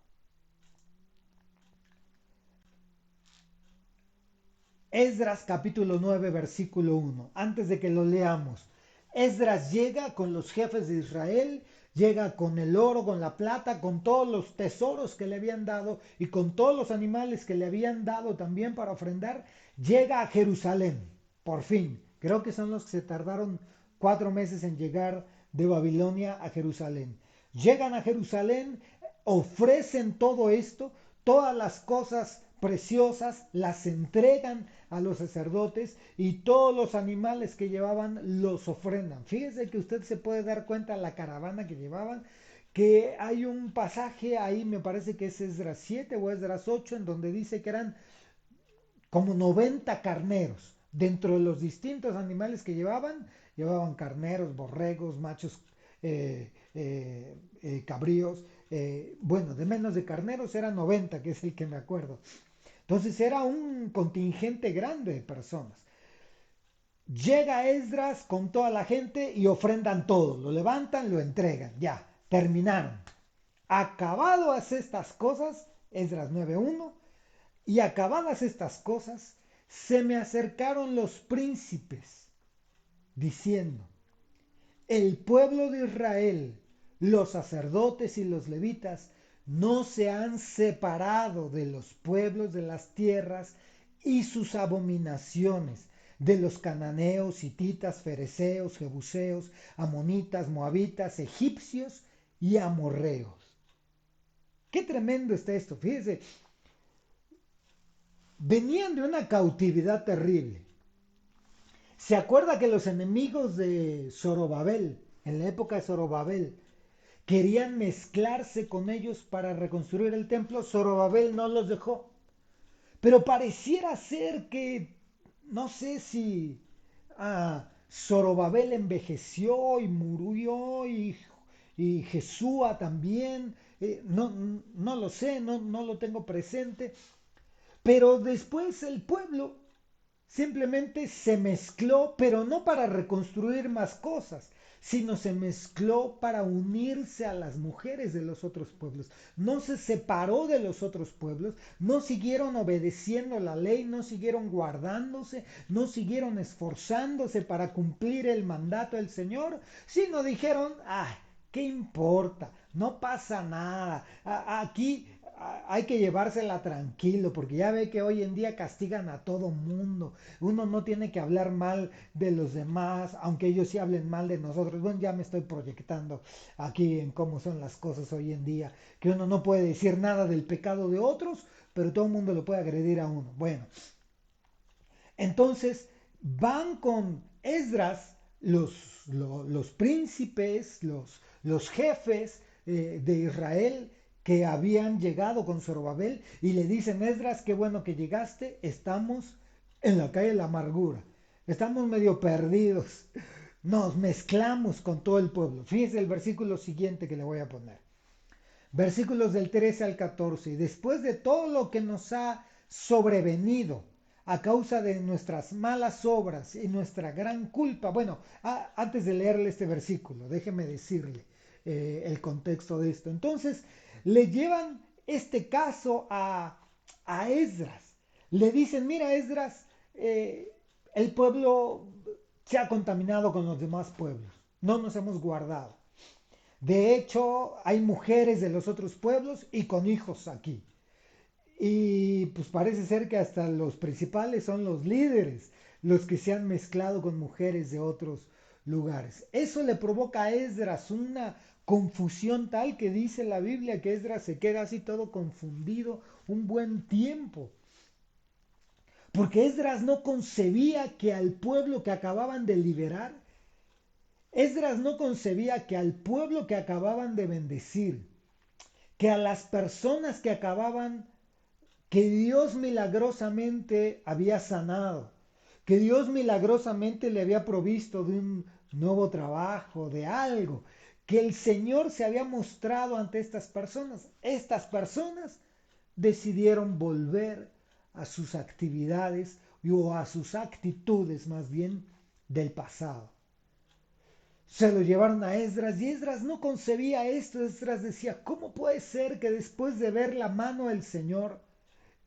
Esdras capítulo 9 versículo 1. Antes de que lo leamos, Esdras llega con los jefes de Israel, llega con el oro, con la plata, con todos los tesoros que le habían dado y con todos los animales que le habían dado también para ofrendar, llega a Jerusalén. por fin. Creo que son los que se tardaron 4 meses en llegar de Babilonia a Jerusalén. Llegan a Jerusalén, ofrecen todo esto, todas las cosas preciosas, las entregan a los sacerdotes y todos los animales que llevaban los ofrendan. Fíjese que usted se puede dar cuenta de la caravana que llevaban, que hay un pasaje ahí, me parece que es Esdras 7 o Esdras 8, en donde dice que eran como 90 carneros. Dentro de los distintos animales que llevaban carneros, borregos, machos, cabríos. Bueno, de menos de carneros eran 90, que es el que me acuerdo. Entonces era un contingente grande de personas. Llega Esdras con toda la gente y ofrendan todo. Lo levantan, lo entregan. Ya, terminaron. Acabadas estas cosas, Esdras 9:1, y acabadas estas cosas, se me acercaron los príncipes, diciendo, el pueblo de Israel, los sacerdotes y los levitas, no se han separado de los pueblos de las tierras y sus abominaciones, de los cananeos, hititas, fereceos, jebuseos, amonitas, moabitas, egipcios y amorreos. Qué tremendo está esto, fíjese, venían de una cautividad terrible. ¿Se acuerda que los enemigos de Zorobabel, en la época de Zorobabel, querían mezclarse con ellos para reconstruir el templo? Zorobabel no los dejó. Pero pareciera ser que, no sé si Zorobabel envejeció y murió y Jesúa también. No lo sé, no lo tengo presente. Pero después el pueblo simplemente se mezcló, pero no para reconstruir más cosas, sino se mezcló para unirse a las mujeres de los otros pueblos. No se separó de los otros pueblos, no siguieron obedeciendo la ley, no siguieron guardándose, no siguieron esforzándose para cumplir el mandato del Señor, sino dijeron, ay, ¿qué importa? No pasa nada. Aquí hay que llevársela tranquilo, porque ya ve que hoy en día castigan a todo mundo. Uno no tiene que hablar mal de los demás, aunque ellos sí hablen mal de nosotros. Bueno, ya me estoy proyectando aquí en cómo son las cosas hoy en día, que uno no puede decir nada del pecado de otros, pero todo el mundo lo puede agredir a uno. Bueno, entonces van con Esdras los príncipes, los jefes de Israel que habían llegado con Zorobabel y le dicen, Esdras, qué bueno que llegaste, estamos en la calle de la amargura, estamos medio perdidos, nos mezclamos con todo el pueblo. Fíjese el versículo siguiente que le voy a poner. Versículos del 13 al 14. Y después de todo lo que nos ha sobrevenido a causa de nuestras malas obras y nuestra gran culpa. Bueno, antes de leerle este versículo, déjeme decirle el contexto de esto. Entonces, le llevan este caso a Esdras. Le dicen, mira Esdras, el pueblo se ha contaminado con los demás pueblos. No nos hemos guardado. De hecho, hay mujeres de los otros pueblos y con hijos aquí. Y pues parece ser que hasta los principales son los líderes, los que se han mezclado con mujeres de otros lugares. Eso le provoca a Esdras una confusión tal que dice la Biblia que Esdras se queda así todo confundido un buen tiempo. Porque Esdras no concebía que al pueblo que acababan de liberar, Esdras no concebía que al pueblo que acababan de bendecir, que a las personas que Dios milagrosamente había sanado, que Dios milagrosamente le había provisto de un nuevo trabajo, de algo, que el Señor se había mostrado ante estas personas. Estas personas decidieron volver a sus actividades o a sus actitudes más bien del pasado. Se lo llevaron a Esdras y Esdras no concebía esto. Esdras decía, ¿cómo puede ser que después de ver la mano del Señor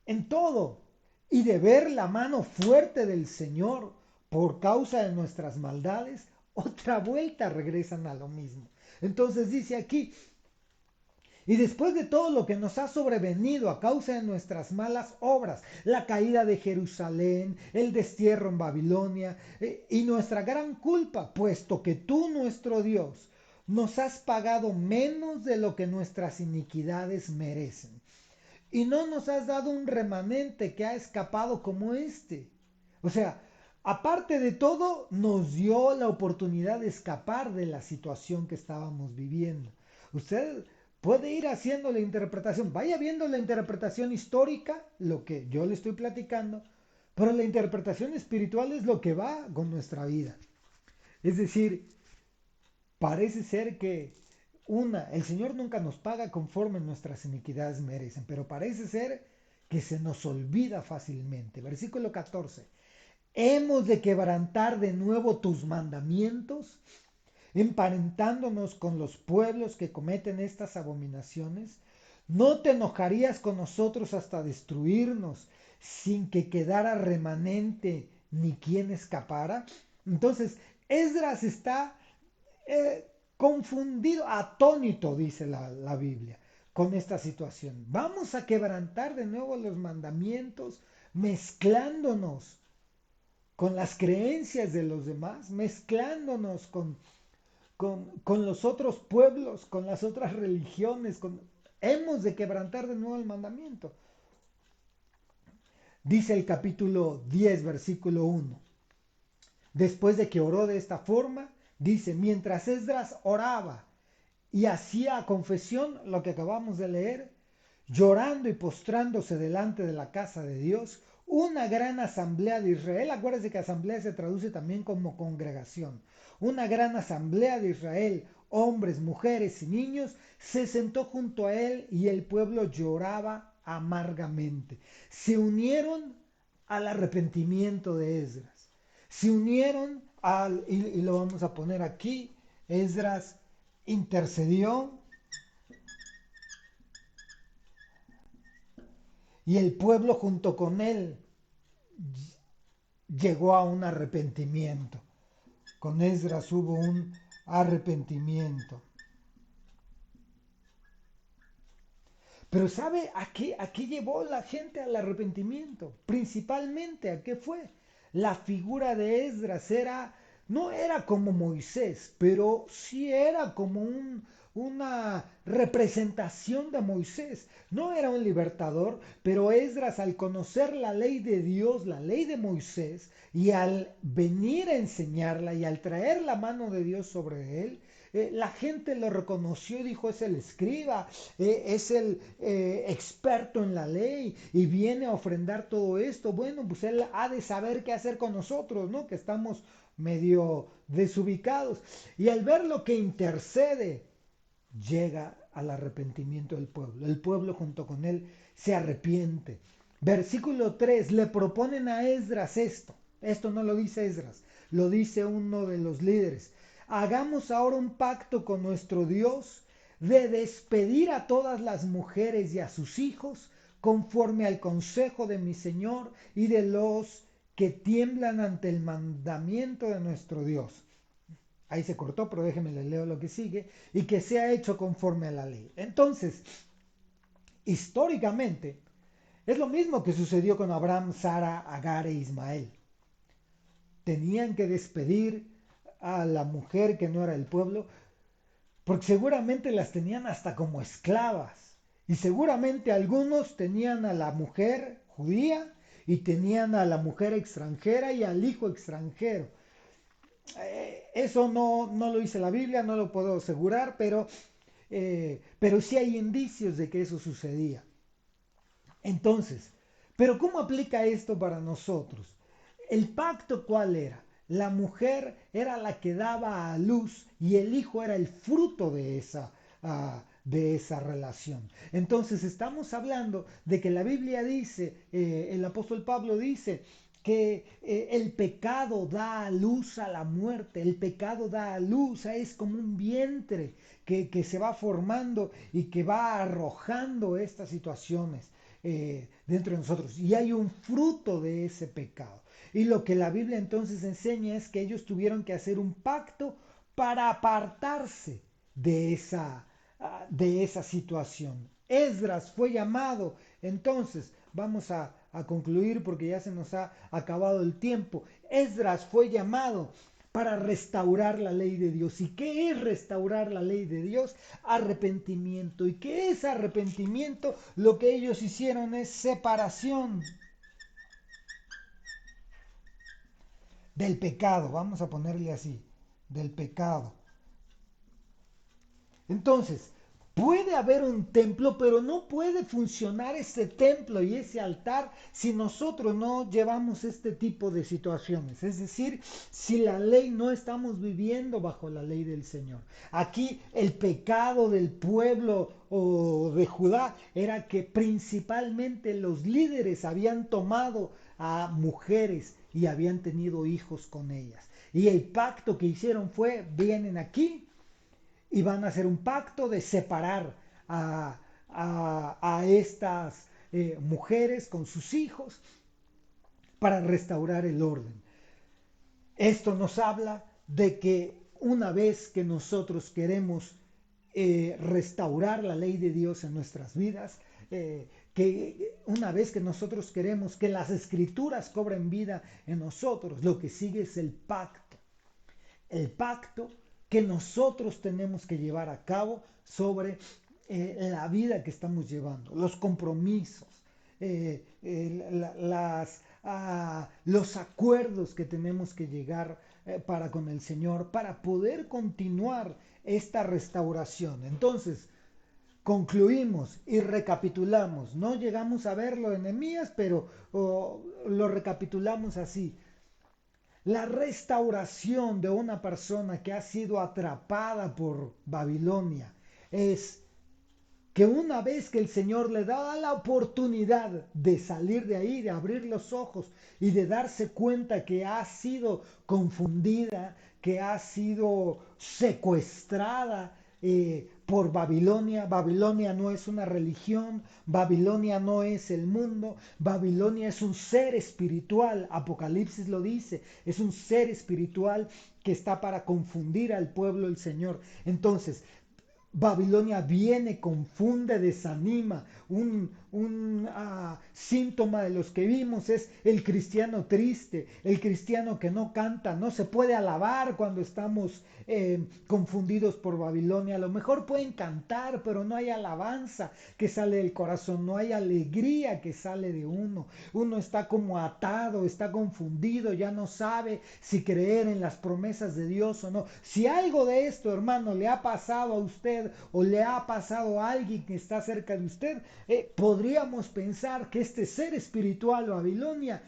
en todo y de ver la mano fuerte del Señor por causa de nuestras maldades, otra vuelta regresan a lo mismo? Entonces dice aquí Y después de todo lo que nos ha sobrevenido a causa de nuestras malas obras, la caída de Jerusalén, el destierro en Babilonia y nuestra gran culpa, puesto que tú, nuestro Dios, nos has pagado menos de lo que nuestras iniquidades merecen. Y no nos has dado un remanente que ha escapado como este. O sea, aparte de todo, nos dio la oportunidad de escapar de la situación que estábamos viviendo. Usted puede ir haciendo la interpretación, vaya viendo la interpretación histórica, lo que yo le estoy platicando, pero la interpretación espiritual es lo que va con nuestra vida. Es decir, parece ser que el Señor nunca nos paga conforme nuestras iniquidades merecen, pero parece ser que se nos olvida fácilmente. Versículo 14. Hemos de quebrantar de nuevo tus mandamientos, emparentándonos con los pueblos que cometen estas abominaciones. ¿No te enojarías con nosotros hasta destruirnos sin que quedara remanente ni quien escapara? Entonces, Esdras está confundido, atónito, dice la Biblia, con esta situación. Vamos a quebrantar de nuevo los mandamientos, mezclándonos con las creencias de los demás, mezclándonos con los otros pueblos, con las otras religiones. Hemos de quebrantar de nuevo el mandamiento. Dice el capítulo 10, versículo 1. Después de que oró de esta forma, dice, mientras Esdras oraba y hacía confesión, lo que acabamos de leer, llorando y postrándose delante de la casa de Dios, una gran asamblea de Israel, acuérdense que asamblea se traduce también como congregación, una gran asamblea de Israel, hombres, mujeres y niños, se sentó junto a él y el pueblo lloraba amargamente. Se unieron al arrepentimiento de Esdras, se unieron y lo vamos a poner aquí, Esdras intercedió y el pueblo junto con él llegó a un arrepentimiento. Con Esdras hubo un arrepentimiento. Pero ¿sabe a qué llevó la gente al arrepentimiento? Principalmente, ¿a qué fue? La figura de Esdras no era como Moisés, pero sí era como una representación de Moisés. No era un libertador, pero Esdras, al conocer la ley de Dios, la ley de Moisés, y al venir a enseñarla y al traer la mano de Dios sobre él, la gente lo reconoció y dijo, es el escriba, es el experto en la ley y viene a ofrendar todo esto. Bueno, pues él ha de saber qué hacer con nosotros, ¿no? Que estamos medio desubicados. Y al ver lo que intercede, llega al arrepentimiento del pueblo. El pueblo junto con él se arrepiente. Versículo 3, le proponen a Esdras esto. Esto no lo dice Esdras, lo dice uno de los líderes. Hagamos ahora un pacto con nuestro Dios de despedir a todas las mujeres y a sus hijos conforme al consejo de mi Señor y de los que tiemblan ante el mandamiento de nuestro Dios. Ahí se cortó, pero déjenme le leo lo que sigue. Y que sea hecho conforme a la ley. Entonces, históricamente, es lo mismo que sucedió con Abraham, Sara, Agar e Ismael. Tenían que despedir a la mujer que no era del pueblo, porque seguramente las tenían hasta como esclavas. Y seguramente algunos tenían a la mujer judía y tenían a la mujer extranjera y al hijo extranjero. Eso no lo dice la Biblia, no lo puedo asegurar, pero sí hay indicios de que eso sucedía. Entonces, ¿pero cómo aplica esto para nosotros? ¿El pacto cuál era? La mujer era la que daba a luz y el hijo era el fruto de esa relación. Entonces estamos hablando de que la Biblia dice, el apóstol Pablo dice, que el pecado da a luz a la muerte, el pecado da a luz, es como un vientre que se va formando y que va arrojando estas situaciones dentro de nosotros. Y hay un fruto de ese pecado. Y lo que la Biblia entonces enseña es que ellos tuvieron que hacer un pacto para apartarse de esa, de esa situación. Esdras fue llamado. Entonces, vamos a concluir porque ya se nos ha acabado el tiempo. Esdras fue llamado para restaurar la ley de Dios. ¿Y qué es restaurar la ley de Dios? Arrepentimiento. ¿Y qué es arrepentimiento? Lo que ellos hicieron es separación del pecado, vamos a ponerle así, del pecado. Entonces, puede haber un templo, pero no puede funcionar ese templo y ese altar si nosotros no llevamos este tipo de situaciones. Es decir, si la ley no estamos viviendo bajo la ley del Señor. Aquí el pecado del pueblo o de Judá era que principalmente los líderes habían tomado a mujeres y habían tenido hijos con ellas. Y el pacto que hicieron fue, vienen aquí y van a hacer un pacto de separar a estas mujeres con sus hijos para restaurar el orden. Esto nos habla de que una vez que nosotros queremos restaurar la ley de Dios en nuestras vidas, que una vez que nosotros queremos que las escrituras cobren vida en nosotros, lo que sigue es el pacto. El pacto que nosotros tenemos que llevar a cabo sobre la vida que estamos llevando, los compromisos, los acuerdos que tenemos que llegar para con el Señor para poder continuar esta restauración. Entonces, concluimos y recapitulamos. No llegamos a verlo en Nehemías, pero lo recapitulamos así. La restauración de una persona que ha sido atrapada por Babilonia es que una vez que el Señor le da la oportunidad de salir de ahí, de abrir los ojos y de darse cuenta que ha sido confundida, que ha sido secuestrada por Babilonia. Babilonia no es una religión, Babilonia no es el mundo, Babilonia es un ser espiritual, Apocalipsis lo dice, es un ser espiritual que está para confundir al pueblo del Señor. Entonces, Babilonia viene, confunde, desanima. Un síntoma de los que vimos es el cristiano triste, el cristiano que no canta, no se puede alabar cuando estamos confundidos por Babilonia. A lo mejor pueden cantar, pero no hay alabanza que sale del corazón, no hay alegría que sale de uno. Uno está como atado, está confundido, ya no sabe si creer en las promesas de Dios o no. Si algo de esto, hermano, le ha pasado a usted o le ha pasado a alguien que está cerca de usted, podríamos pensar que este ser espiritual Babilonia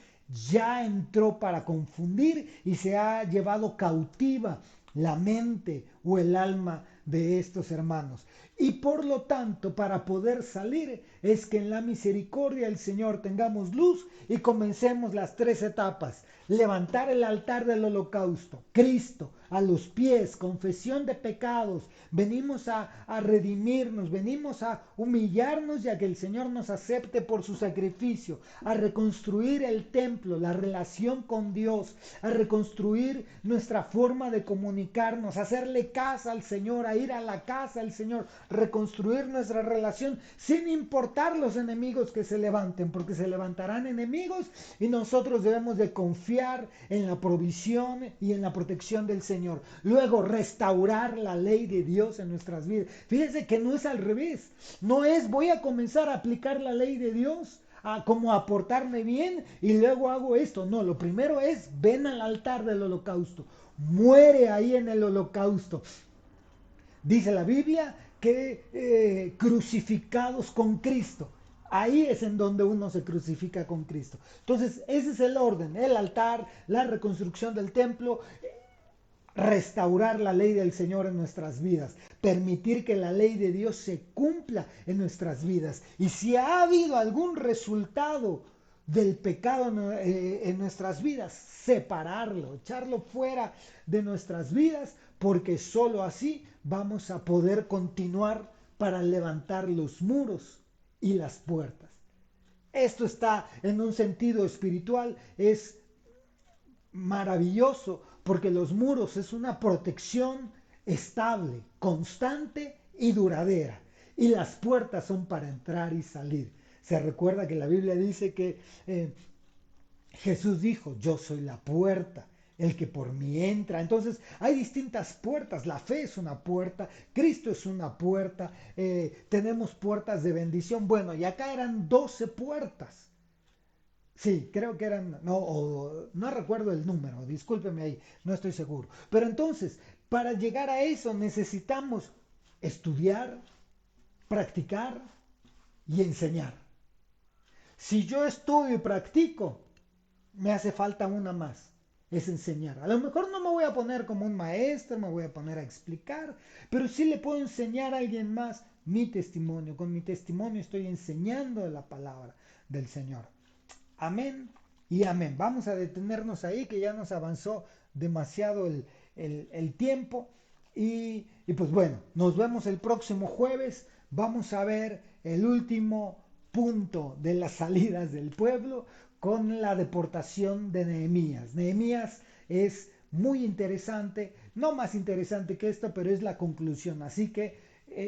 ya entró para confundir y se ha llevado cautiva la mente o el alma de estos hermanos. Y por lo tanto, para poder salir, es que en la misericordia del Señor tengamos luz y comencemos las tres etapas. Levantar el altar del holocausto, Cristo a los pies, confesión de pecados, venimos a redimirnos, venimos a humillarnos y a que el Señor nos acepte por su sacrificio, a reconstruir el templo, la relación con Dios, a reconstruir nuestra forma de comunicarnos, a hacerle casa al Señor, a ir a la casa del Señor, reconstruir nuestra relación sin importar los enemigos que se levanten, porque se levantarán enemigos y nosotros debemos de confiar en la provisión y en la protección del Señor. Luego, restaurar la ley de Dios en nuestras vidas. Fíjense que no es al revés, no es voy a comenzar a aplicar la ley de Dios, a como a portarme bien y luego hago esto. No, lo primero es ven al altar del holocausto, muere ahí en el holocausto. Dice la Biblia que crucificados con Cristo. Ahí es en donde uno se crucifica con Cristo. Entonces, ese es el orden, el altar, la reconstrucción del templo, restaurar la ley del Señor en nuestras vidas, permitir que la ley de Dios se cumpla en nuestras vidas. Y si ha habido algún resultado del pecado en nuestras vidas, separarlo, echarlo fuera de nuestras vidas, porque sólo así vamos a poder continuar para levantar los muros y las puertas. Esto está en un sentido espiritual, es maravilloso porque los muros es una protección estable, constante y duradera. Y las puertas son para entrar y salir. Se recuerda que la Biblia dice que Jesús dijo, yo soy la puerta, el que por mí entra. Entonces hay distintas puertas, la fe es una puerta, Cristo es una puerta, tenemos puertas de bendición. Bueno, y acá eran 12 puertas. Sí, creo que eran, no recuerdo el número, discúlpeme ahí, no estoy seguro. Pero entonces, para llegar a eso necesitamos estudiar, practicar y enseñar. Si yo estudio y practico, me hace falta una más, es enseñar. A lo mejor no me voy a poner como un maestro, me voy a poner a explicar, pero sí le puedo enseñar a alguien más mi testimonio. Con mi testimonio estoy enseñando la palabra del Señor. Amén y amén. Vamos a detenernos ahí, que ya nos avanzó demasiado el tiempo. Y pues bueno, nos vemos el próximo jueves. Vamos a ver el último punto de las salidas del pueblo con la deportación de Nehemías. Nehemías es muy interesante, no más interesante que esto, pero es la conclusión. Así que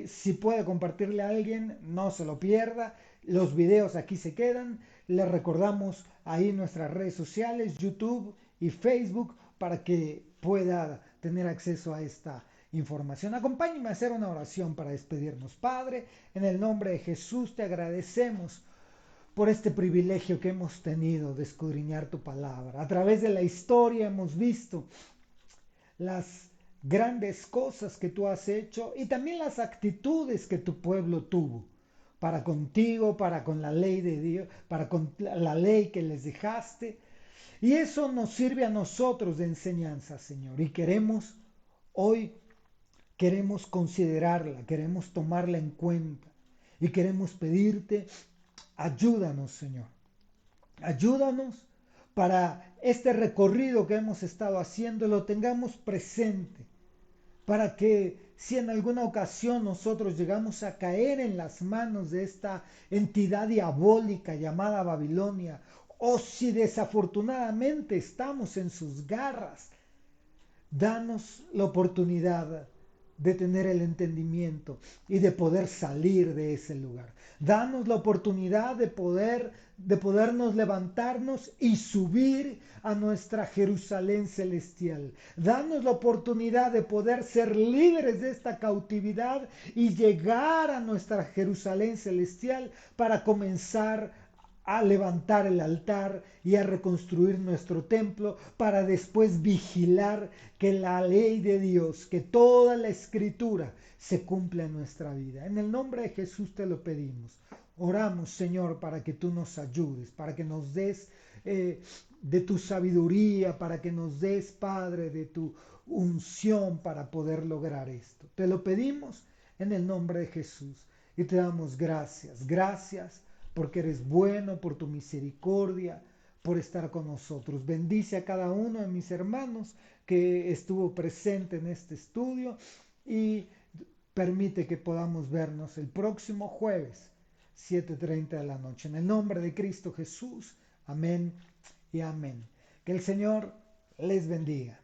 si puede compartirle a alguien, no se lo pierda. Los videos aquí se quedan. Les recordamos ahí nuestras redes sociales, YouTube y Facebook, para que pueda tener acceso a esta información. Acompáñenme a hacer una oración para despedirnos. Padre, en el nombre de Jesús te agradecemos por este privilegio que hemos tenido de escudriñar tu palabra. A través de la historia hemos visto las grandes cosas que tú has hecho y también las actitudes que tu pueblo tuvo para contigo, para con la ley de Dios, para con la ley que les dejaste. Y eso nos sirve a nosotros de enseñanza, Señor. Y hoy queremos considerarla, queremos tomarla en cuenta y queremos pedirte, ayúdanos, Señor. Ayúdanos para este recorrido que hemos estado haciendo, lo tengamos presente, para que si en alguna ocasión nosotros llegamos a caer en las manos de esta entidad diabólica llamada Babilonia, o si desafortunadamente estamos en sus garras, danos la oportunidad de tener el entendimiento y de poder salir de ese lugar. Danos la oportunidad de podernos levantarnos y subir a nuestra Jerusalén celestial. Danos la oportunidad de poder ser líderes de esta cautividad y llegar a nuestra Jerusalén celestial para comenzar a levantar el altar y a reconstruir nuestro templo para después vigilar que la ley de Dios, que toda la escritura se cumpla en nuestra vida. En el nombre de Jesús te lo pedimos. Oramos, Señor, para que tú nos ayudes, para que nos des de tu sabiduría, para que nos des, Padre, de tu unción para poder lograr esto. Te lo pedimos en el nombre de Jesús y te damos gracias. Gracias porque eres bueno, por tu misericordia, por estar con nosotros. Bendice a cada uno de mis hermanos que estuvo presente en este estudio y permite que podamos vernos el próximo jueves, 7:30 de la noche. En el nombre de Cristo Jesús, amén y amén. Que el Señor les bendiga.